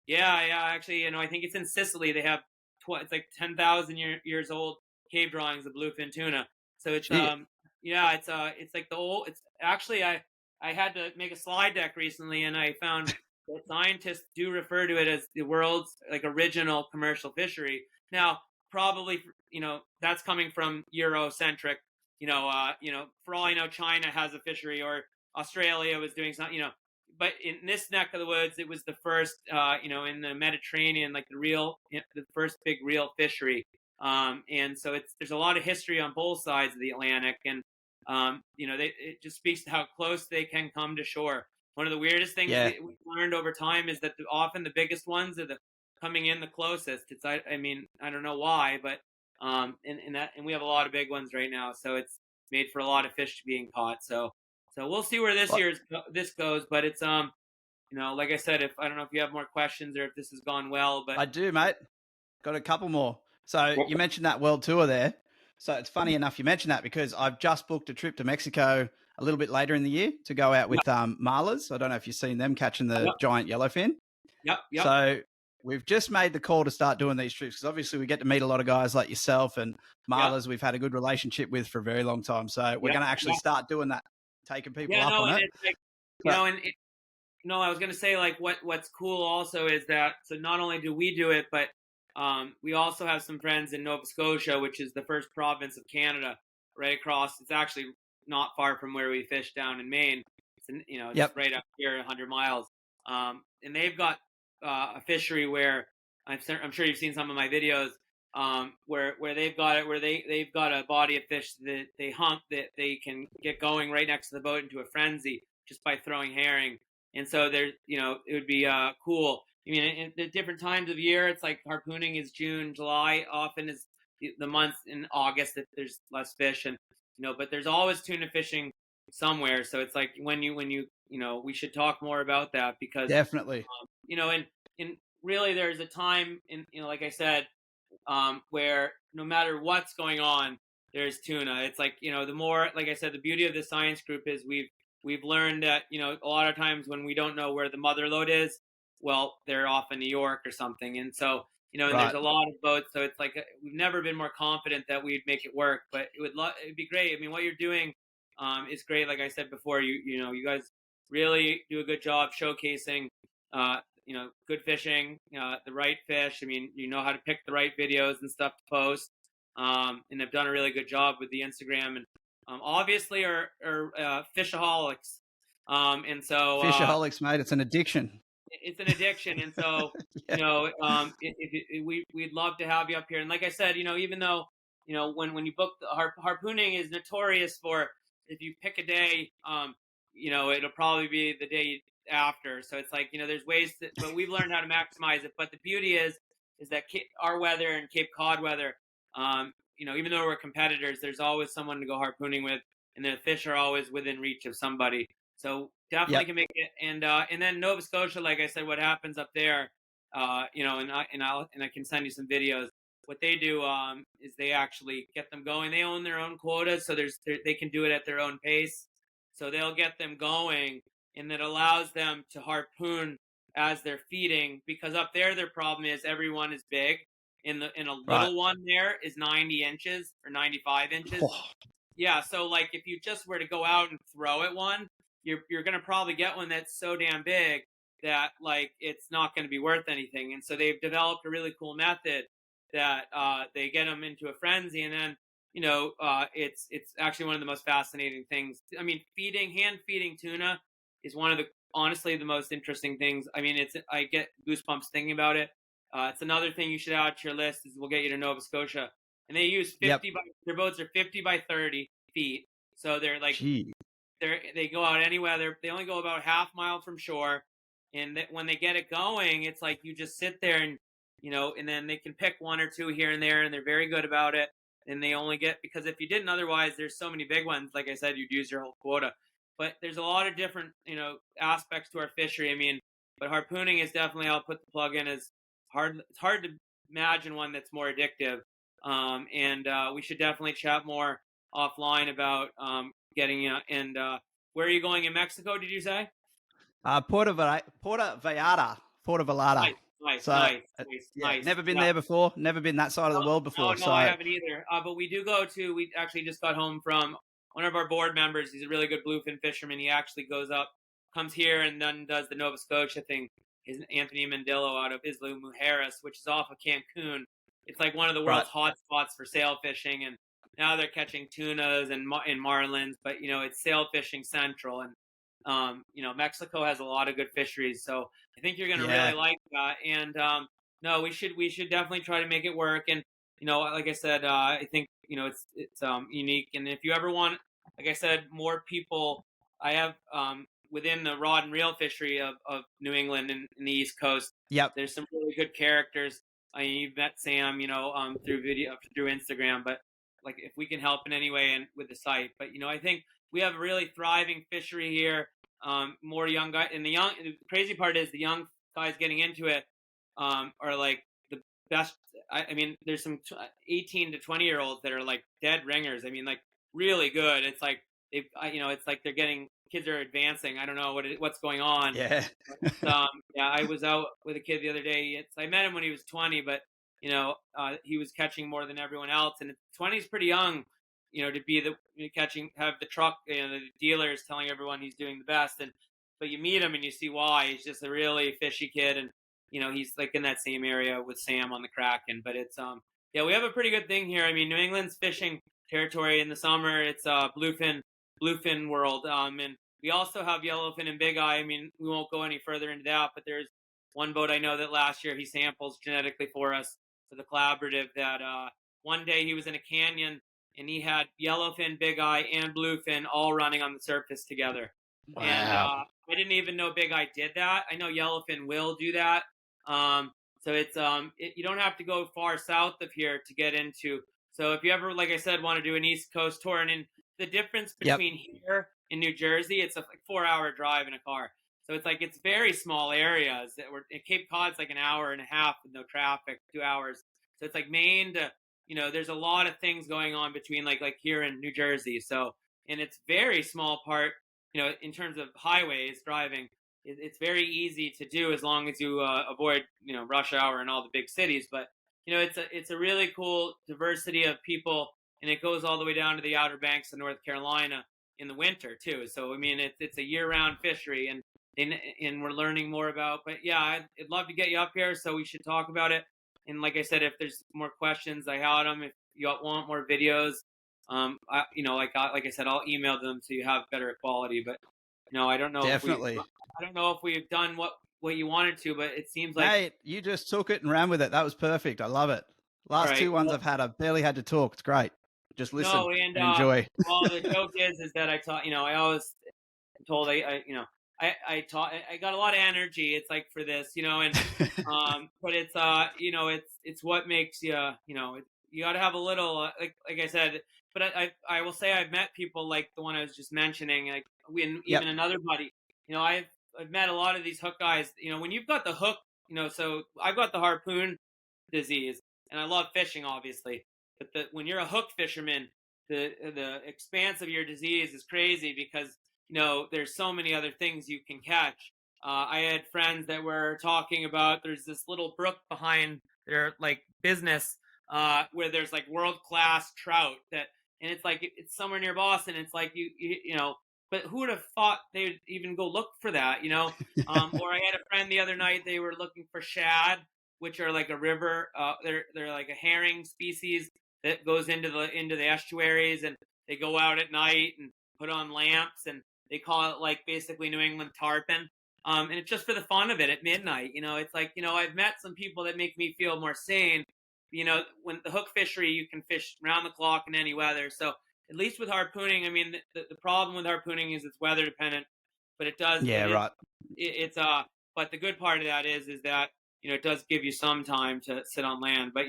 Yeah, actually, I think it's in Sicily. They have it's like 10,000 years old cave drawings of bluefin tuna. So it's Shit. yeah, it's like the old. It's actually I had to make a slide deck recently, and I found that scientists do refer to it as the world's like original commercial fishery. Now, probably that's coming from Eurocentric. For all I know, China has a fishery, or Australia was doing something. But in this neck of the woods, it was the first, in the Mediterranean, like the first big real fishery. And so there's a lot of history on both sides of the Atlantic, and it just speaks to how close they can come to shore. One of the weirdest things Yeah. that we've learned over time is that often the biggest ones are coming in the closest. I mean, I don't know why, but and we have a lot of big ones right now, so it's made for a lot of fish being caught. So we'll see where this goes, but it's like I said, if I don't know if you have more questions or if this has gone well, but I do, mate. Got a couple more. So you mentioned that world tour there. So it's funny enough you mentioned that because I've just booked a trip to Mexico a little bit later in the year to go out with marlers. I don't know if you've seen them catching the yep, giant yellowfin. yep, yep, So we've just made the call to start doing these trips because obviously we get to meet a lot of guys like yourself and yep, marlers we've had a good relationship with for a very long time. So we're yep, going to actually yep. start doing that, taking people Yeah, up no, on and it. it's like But no, I was gonna say like what's cool also is that so not only do we do it, but we also have some friends in Nova Scotia, which is the first province of Canada, right across. It's actually not far from where we fish down in Maine. It's yep, right up here, 100 miles. And they've got a fishery where I'm sure you've seen some of my videos, where they've got it, where they've got a body of fish that they hunt that they can get going right next to the boat into a frenzy just by throwing herring. And so it would be cool. I mean, at different times of year, it's like harpooning is June, July. Often is the month in August if there's less fish, and but there's always tuna fishing somewhere. So it's like when you we should talk more about that because definitely. and really there's a time in like I said, where no matter what's going on, there's tuna. It's like the more, like I said, the beauty of the science group is we've learned that a lot of times when we don't know where the mother lode is, well, they're off in New York or something, and so and there's Right. a lot of boats, so it's like we've never been more confident that we'd make it work. But it'd be great. I mean, what you're doing is great. Like I said before, you guys really do a good job showcasing good fishing, the right fish. I mean, you know how to pick the right videos and stuff to post, and they've done a really good job with the Instagram, and obviously are fishaholics, and so Fishaholics, mate. It's an addiction. it's an addiction, and so Yeah. we'd love to have you up here. And like I said, even though when you book harpooning is notorious for if you pick a day, it'll probably be the day after. So it's like there's ways but we've learned how to maximize it. But the beauty is that our weather and Cape Cod weather, even though we're competitors, there's always someone to go harpooning with, and the fish are always within reach of somebody. So definitely Yep. can make it. And then Nova Scotia, like I said, what happens up there, and I can send you some videos. What they do is they actually get them going. They own their own quotas, so they can do it at their own pace. So they'll get them going, and it allows them to harpoon as they're feeding, because up there their problem is everyone is big. In a Right. little one there is 90 inches or 95 inches. Oh, Yeah, so like if you just were to go out and throw at one, you're gonna probably get one that's so damn big that like it's not gonna be worth anything. And so they've developed a really cool method that they get them into a frenzy, and then it's actually one of the most fascinating things. I mean, hand feeding tuna is one of the honestly the most interesting things. I mean, I get goosebumps thinking about it. It's another thing you should add to your list is we'll get you to Nova Scotia, and they use Yep. their boats are 50 by 30 feet, so they're like Gee. they go out anywhere. They only go about half mile from shore, and when they get it going, it's like you just sit there and and then they can pick one or two here and there, and they're very good about it. And they only get because if you didn't otherwise, there's so many big ones. Like I said, you'd use your whole quota. But there's a lot of different aspects to our fishery. I mean, but harpooning is definitely I'll put the plug in as hard. It's hard to imagine one that's more addictive. And we should definitely chat more offline about getting you. And where are you going in Mexico? Did you say? Puerto Vallarta. Puerto Vallarta. Nice, So, nice. never been there before. Never been that side of the world before. No, I haven't either. But we do go to. We actually just got home from one of our board members. He's a really good bluefin fisherman. He actually comes here and then does the Nova Scotia thing. Is Anthony Mandillo out of Isla Mujeres, which is off of Cancun. It's like one of the world's hot spots for sail fishing, and now they're catching tunas and marlins. But it's sail fishing central, and Mexico has a lot of good fisheries. So I think you're going to really like that. And no, we should definitely try to make it work. And like I said, I think it's unique. And if you ever want, like I said, more people, I have within the rod and reel fishery of New England and the East Coast. Yep. There's some really good characters. I mean, you've met Sam, through Instagram, but like if we can help in any way and with the site, but I think we have a really thriving fishery here. More young guys, and the crazy part is the young guys getting into it are like the best. I mean, there's some 18 to 20-year-olds that are like dead ringers. I mean, like really good. It's like it's like kids are advancing. I don't know what's going on. Yeah. But, I was out with a kid the other day. I met him when he was 20, but he was catching more than everyone else. And 20 is pretty young, to be have the truck, the dealers telling everyone he's doing the best. But you meet him and you see why. He's just a really fishy kid, and he's like in that same area with Sam on the Kraken. But it's we have a pretty good thing here. I mean, New England's fishing territory in the summer. It's bluefin world, and we also have yellowfin and big eye. I mean, we won't go any further into that, but there's one boat I know that last year he samples genetically for us for the collaborative. That one day he was in a canyon and he had yellowfin, big eye, and bluefin all running on the surface together. Wow. And I didn't even know big eye did that. I know yellowfin will do that. So it's you don't have to go far south of here to get into. So if you ever, like I said, want to do an East Coast tour, and the difference between here and New Jersey, it's a 4-hour drive in a car. So it's very small areas that Cape Cod's like an hour and a half with no traffic, 2 hours. So it's like Maine to, there's a lot of things going on between like here in New Jersey. So, and it's very small part, in terms of highways driving, it's very easy to do as long as you avoid, rush hour in all the big cities. But, it's a really cool diversity of people, and it goes all the way down to the Outer Banks of North Carolina in the winter too. So, I mean, it's a year-round fishery, and we're learning more about. But yeah, I'd love to get you up here, so we should talk about it. And like I said, if there's more questions, I had them. If you want more videos, like I said, I'll email them so you have better quality. But I don't know. Definitely. I don't know if we've done what you wanted to, but it seems like Mate, you just took it and ran with it. That was perfect. I love it. Last two ones I've had, I've barely had to talk. It's great. Just listen and enjoy. Well, the joke is that I taught. I always told I taught. I got a lot of energy. It's like for this, and but it's it's what makes you you got to have a little like I said. But I will say I've met people like the one I was just mentioning, like even another buddy. I've met a lot of these hook guys. When you've got the hook, so I've got the harpoon disease, and I love fishing, obviously. But when you're a hook fisherman, the expanse of your disease is crazy because there's so many other things you can catch. I had friends that were talking about there's this little brook behind their like business where there's like world class trout and it's like it's somewhere near Boston. It's like but who would have thought they'd even go look for that? Or I had a friend the other night. They were looking for shad, which are like a river. They're like a herring species that goes into the estuaries, and they go out at night and put on lamps, and they call it like basically New England tarpon. And it's just for the fun of it at midnight. It's like, I've met some people that make me feel more sane. When the hook fishery, you can fish round the clock in any weather. So at least with harpooning, I mean, the problem with harpooning is it's weather dependent, but Right. It's but the good part of that is that, it does give you some time to sit on land, but,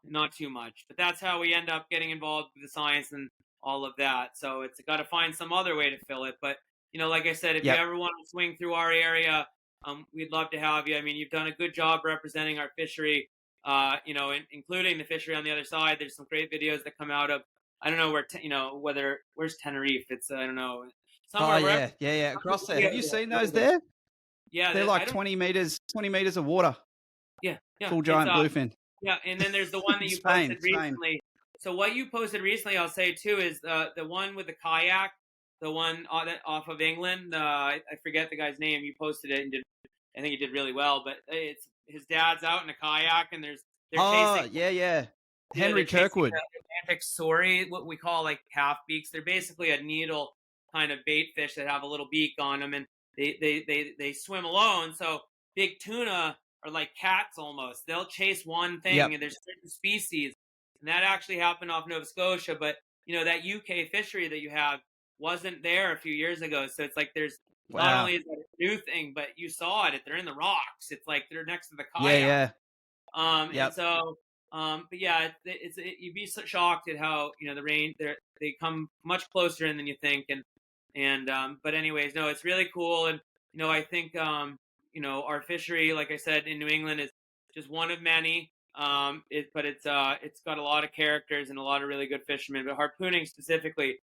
not too much. But that's how we end up getting involved with the science and all of that. So it's got to find some other way to fill it. But, like I said, if you Yep. ever want to swing through our area, we'd love to have you. I mean, you've done a good job representing our fishery, including the fishery on the other side. There's some great videos that come out of, I don't know where, where's Tenerife? It's, I don't know, somewhere. Oh, yeah. Across there. Have you seen those there? Yeah. They're like 20 meters of water. Yeah. Full giant bluefin. Yeah. And then there's the one that you posted recently. So what you posted recently, I'll say too, is the one with the kayak, the one off of England. I forget the guy's name. You posted it and I think you did really well, but it's his dad's out in a kayak and they're chasing. Yeah. Henry Kirkwood. Atlantic sorry, what we call like half beaks. They're basically a needle kind of bait fish that have a little beak on them, and they swim alone. So big tuna are like cats almost. They'll chase one thing, and there's certain species, and that actually happened off Nova Scotia. But that UK fishery that you have wasn't there a few years ago. So it's like there's not only is that a new thing, but you saw it. They're in the rocks. It's like they're next to the kayak. And so. But yeah, you'd be so shocked at how the rain they come much closer in than you think, and but anyways, no, it's really cool, and I think our fishery, like I said, in New England is just one of many. But it's got a lot of characters and a lot of really good fishermen. But harpooning specifically,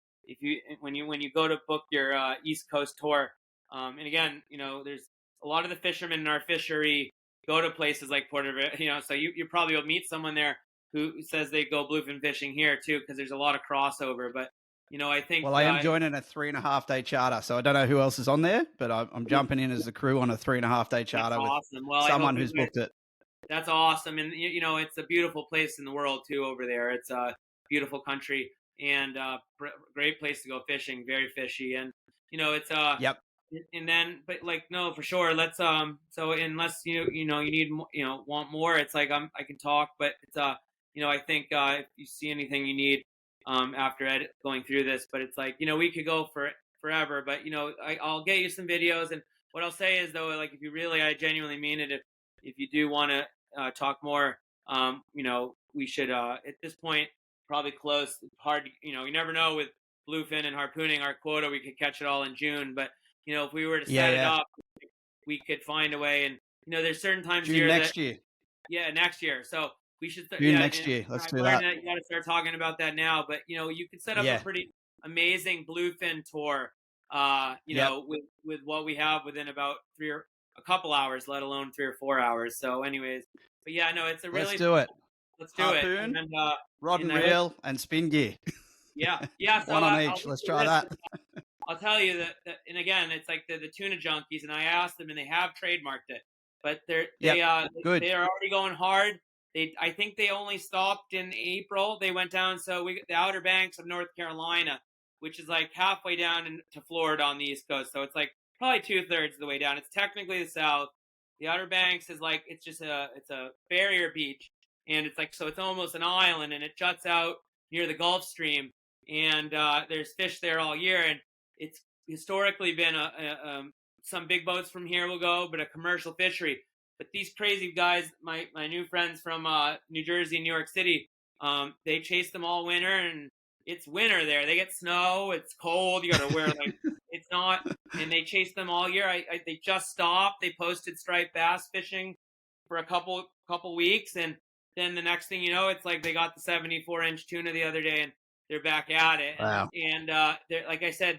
when you go to book your East Coast tour, and again, there's a lot of the fishermen in our fishery go to places like Puerto Rico, so you probably will meet someone there who says they go bluefin fishing here too, because there's a lot of crossover. But I think I am joining a 3.5 day charter, so I don't know who else is on there, but I'm jumping in as the crew on a 3.5 day charter awesome. with someone who's booked it. That's awesome, and it's a beautiful place in the world too over there. It's a beautiful country and great place to go fishing, very fishy, and it's yep. And then, but like, no, for sure. Let's, so unless you need, want more, it's like, I can talk, but it's, I think, if you see anything you need, after going through this, but it's like, we could go for forever, but I'll get you some videos. And what I'll say is though, like, if you really, I genuinely mean it, if you do want to, talk more, we should, at this point, probably close. It's hard, you never know with bluefin and harpooning our quota, we could catch it all in June, but if we were to set it up, we could find a way. And there's certain times June next year. Yeah, next year. So we should start June next year. Let's do that. You got to start talking about that now. But you could set up a pretty amazing bluefin tour. With what we have within about a couple hours, let alone 3 or 4 hours. So, anyways, but yeah, no, it's a really let's do it. Let's do Harpoon, it. And, rod and reel, and spin gear. Yeah. So one on each. Let's try that. I'll tell you that, and again, it's like the tuna junkies, and I asked them, and they have trademarked it, but they are already going hard. I think they only stopped in April. They went down, so the Outer Banks of North Carolina, which is like halfway down to Florida on the East Coast. So it's like probably 2/3 of the way down. It's technically the South. The Outer Banks is like it's a barrier beach, and it's like, so it's almost an island, and it juts out near the Gulf Stream, and there's fish there all year, and it's historically been some big boats from here will go, but a commercial fishery. But these crazy guys, my new friends from New Jersey and New York City, they chase them all winter, and it's winter there. They get snow. It's cold. You got to wear it's not, and they chase them all year. They just stopped. They posted striped bass fishing for a couple weeks, and then the next thing you know, it's like they got the 74-inch tuna the other day, and they're back at it. Wow. And like I said,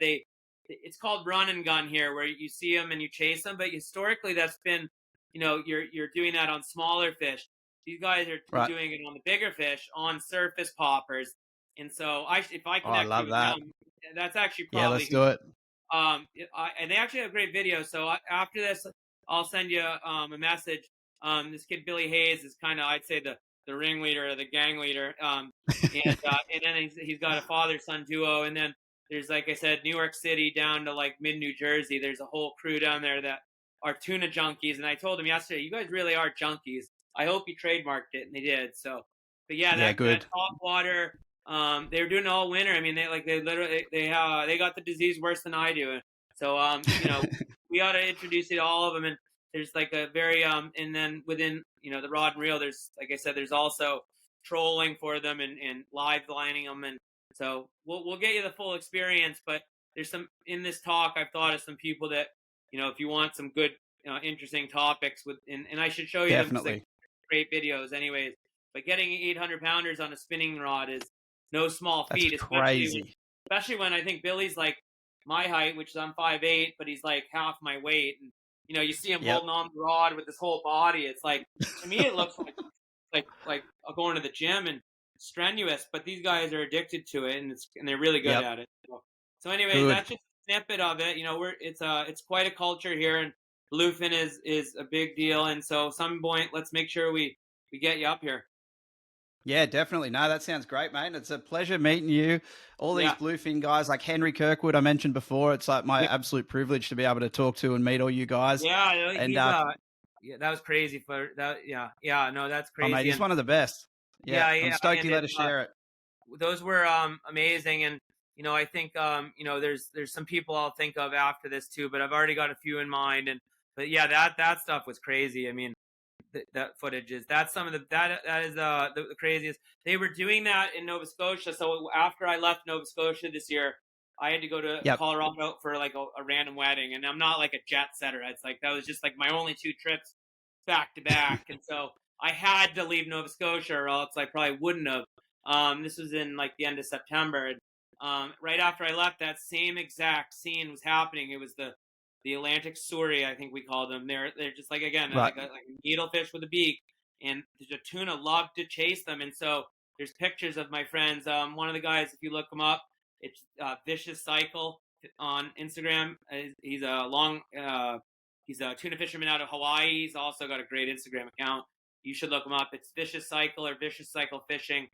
it's called run and gun here, where you see them and you chase them. But historically, that's been, you're doing that on smaller fish. These guys are doing it on the bigger fish, on surface poppers. And so if I connect love that. Them, that's actually probably let's do it. And they actually have great videos. So after this, I'll send you a message. This kid Billy Hayes is kind of, I'd say, the ringleader or the gang leader. And then he's got a father-son duo, and then there's, like I said, New York City down to like mid New Jersey. There's a whole crew down there that are tuna junkies, and I told them yesterday, you guys really are junkies. I hope you trademarked it, and they did. So, but yeah, Yeah, that good. top water, they were doing it all winter. I mean, they literally they got the disease worse than I do. So we ought to introduce it to all of them. And there's like a very and then within the rod and reel, there's like I said, there's also trolling for them and live lining them, and so we'll get you the full experience. But there's some in this talk. I've thought of some people that if you want some good interesting topics with and I should show you them because Definitely. great videos anyways. But getting 800 pounders on a spinning rod is no small That's feat, crazy. especially when I think Billy's like my height, which is I'm 5'8", but he's like half my weight. And you see him Yep. holding on the rod with his whole body. It's like to me, it looks like going to the gym and strenuous. But these guys are addicted to it, and they're really good at it. So anyways, Good. that's just a snippet of it. It's quite a culture here, and bluefin is a big deal. And so, some point, let's make sure we get you up here. Yeah, definitely. No, that sounds great, mate. It's a pleasure meeting you. All these bluefin guys like Henry Kirkwood I mentioned before. It's like my absolute privilege to be able to talk to and meet all you guys. Yeah, and yeah, that was crazy for that. Yeah, no, that's crazy. Oh, mate, he's one of the best. Yeah, I'm stoked you let us share it. Those were amazing, and I think there's some people I'll think of after this too, but I've already got a few in mind. But yeah, that stuff was crazy. I mean, that footage that's some of that is the craziest. They were doing that in Nova Scotia. So after I left Nova Scotia this year, I had to go to Colorado for like a random wedding, and I'm not like a jet setter. It's like that was just like my only 2 trips back to back, and so I had to leave Nova Scotia, or else I probably wouldn't have. This was in like the end of September. Right after I left, that same exact scene was happening. It was the Atlantic Suri, I think we call them. They're just like like a needlefish with a beak, and the tuna love to chase them. And so there's pictures of my friends. One of the guys, if you look him up, it's Vicious Cycle on Instagram. He's a tuna fisherman out of Hawaii. He's also got a great Instagram account. You should look him up. It's Vicious Cycle or Vicious Cycle Fishing.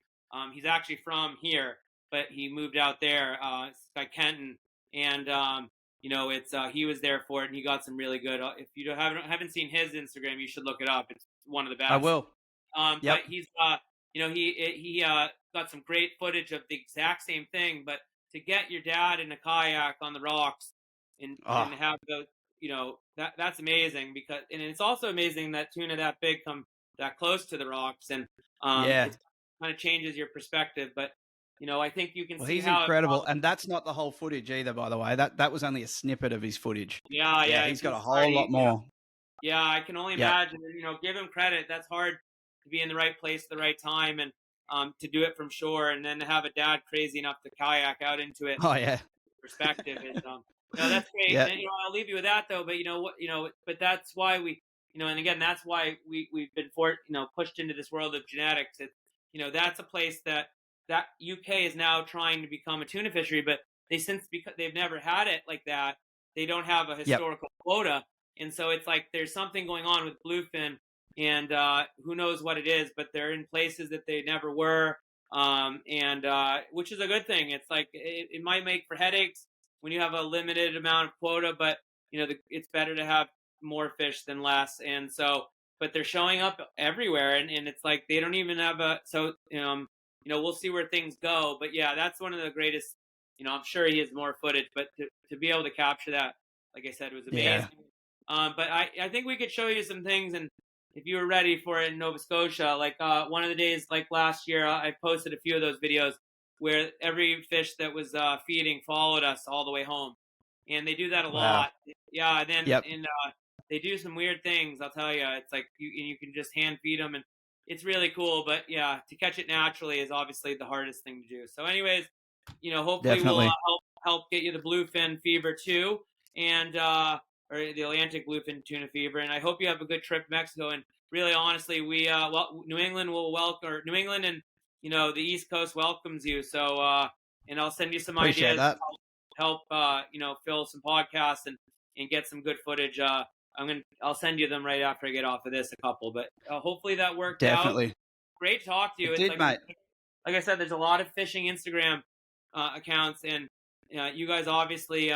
He's actually from here, but he moved out there. It's by Kenton, and it's he was there for it, and he got some really good. If you haven't seen his Instagram, you should look it up. It's one of the best. I will. But he's he got some great footage of the exact same thing. But to get your dad in a kayak on the rocks and have the that's amazing, because and it's also amazing that tuna that big come that close to the rocks, and it kind of changes your perspective. But I think you can see he's how incredible, and that's not the whole footage either, by the way. That was only a snippet of his footage. Yeah, he's got a whole lot more. Yeah, I can only imagine. Give him credit. That's hard to be in the right place at the right time, and to do it from shore, and then to have a dad crazy enough to kayak out into it. Oh yeah, perspective is that's great. Yeah. And, I'll leave you with that though. But but that's why we and again that's why we've been pushed into this world of genetics. It's that's a place that UK is now trying to become a tuna fishery, but because they've never had it like that, they don't have a historical quota, and so it's like there's something going on with bluefin, and who knows what it is, but they're in places that they never were, and which is a good thing. It's like it might make for headaches when you have a limited amount of quota, but it's better to have more fish than less, and so but they're showing up everywhere, and it's like they don't even have we'll see where things go. But yeah, that's one of the greatest, I'm sure he has more footage, but to be able to capture that, like I said, was amazing. But I think we could show you some things, and if you were ready for it in Nova Scotia, like one of the days, like last year, I posted a few of those videos where every fish that was feeding followed us all the way home. And they do that a lot. Yeah, and then they do some weird things, I'll tell you. It's like you can just hand feed them, and it's really cool. But yeah, to catch it naturally is obviously the hardest thing to do. So anyways, hopefully we'll help get you the bluefin fever too, and or the Atlantic bluefin tuna fever. And I hope you have a good trip to Mexico. And really, honestly, we New England will welcome, or New England and the East Coast welcomes you. So and I'll send you some Appreciate ideas that. to help fill some podcasts and get some good footage. I'll send you them right after I get off of this, a couple, but hopefully that worked out. Definitely. Great to talk to you. It did, mate. Like I said, there's a lot of fishing Instagram accounts, and you guys obviously,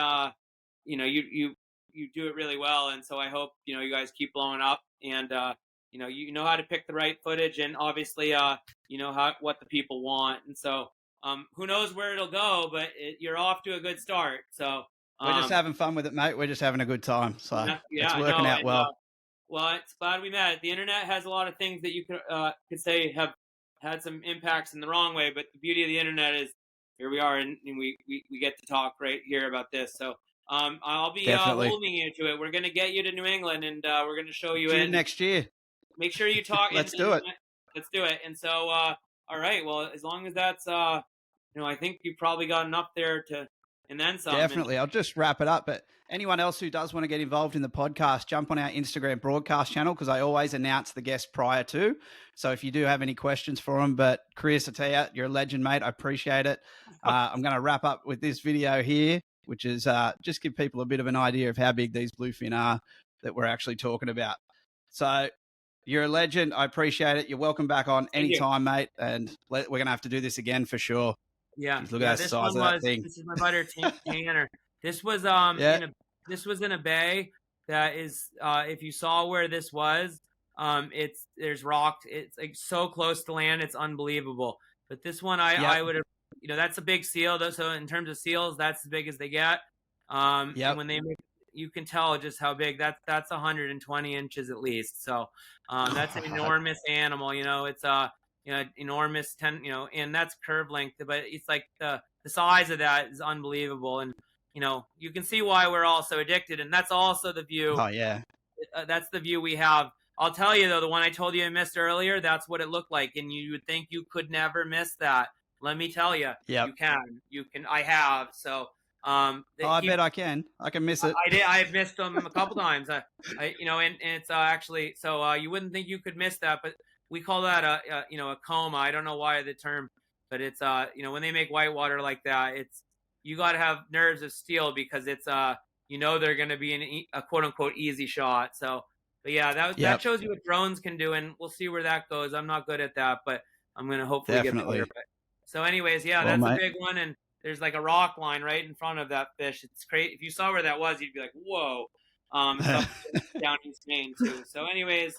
you you do it really well, and so I hope you guys keep blowing up, and you know how to pick the right footage, and obviously you know what the people want, and so who knows where it'll go, but you're off to a good start. So We're just having fun with it, mate. We're just having a good time. So it's working out well. Well, it's glad we met. The internet has a lot of things that you could say have had some impacts in the wrong way, but the beauty of the internet is here we are, and we get to talk right here about this. So I'll be holding you to it. We're going to get you to New England, and we're going to show you June next year. Make sure you talk. Let's do it. Let's do it. And so, all right. Well, as long as that's, I think you probably got enough there and then some. Definitely. I'll just wrap it up. But anyone else who does want to get involved in the podcast, jump on our Instagram broadcast channel, because I always announce the guests prior to. So if you do have any questions for them, but Chris, I tell you, you're a legend, mate. I appreciate it. I'm going to wrap up with this video here, which is just give people a bit of an idea of how big these bluefin are that we're actually talking about. So you're a legend. I appreciate it. You're welcome back on anytime, mate. And we're going to have to do this again for sure. Yeah. Look at the size of that thing. This is my butter tanner. This was this was in a bay that is if you saw where this was, there's rocks. It's like so close to land, it's unbelievable. But this one I would have, that's a big seal though. So in terms of seals, that's as big as they get. And when they make, you can tell just how big that's 120 inches at least. So that's an enormous animal. It's enormous and that's curve length, but it's like the size of that is unbelievable. And you can see why we're all so addicted. And that's also the view. Oh yeah. That's the view we have. I'll tell you though, the one I told you I missed earlier, that's what it looked like. And you would think you could never miss that. Let me tell you, you can. I have. So, I bet I can miss it. I've missed them a couple times. And it's actually, so you wouldn't think you could miss that, but we call that a coma. I don't know why the term, but it's when they make whitewater like that, you got to have nerves of steel, because it's they're going to be a quote unquote easy shot. So, but yeah, that shows you what drones can do, and we'll see where that goes. I'm not good at that, but I'm going to hopefully get better. So, anyways, that's a big one, and there's like a rock line right in front of that fish. It's crazy. If you saw where that was, you'd be like, whoa. Down East Maine too. So, anyways.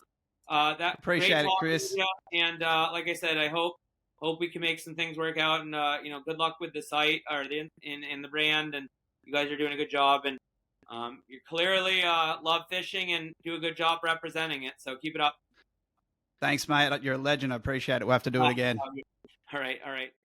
Appreciate it, Chris. And like I said, I hope we can make some things work out. And good luck with the site or the brand. And you guys are doing a good job. And you clearly love fishing and do a good job representing it. So keep it up. Thanks, mate. You're a legend. I appreciate it. We'll have to do it again. All right.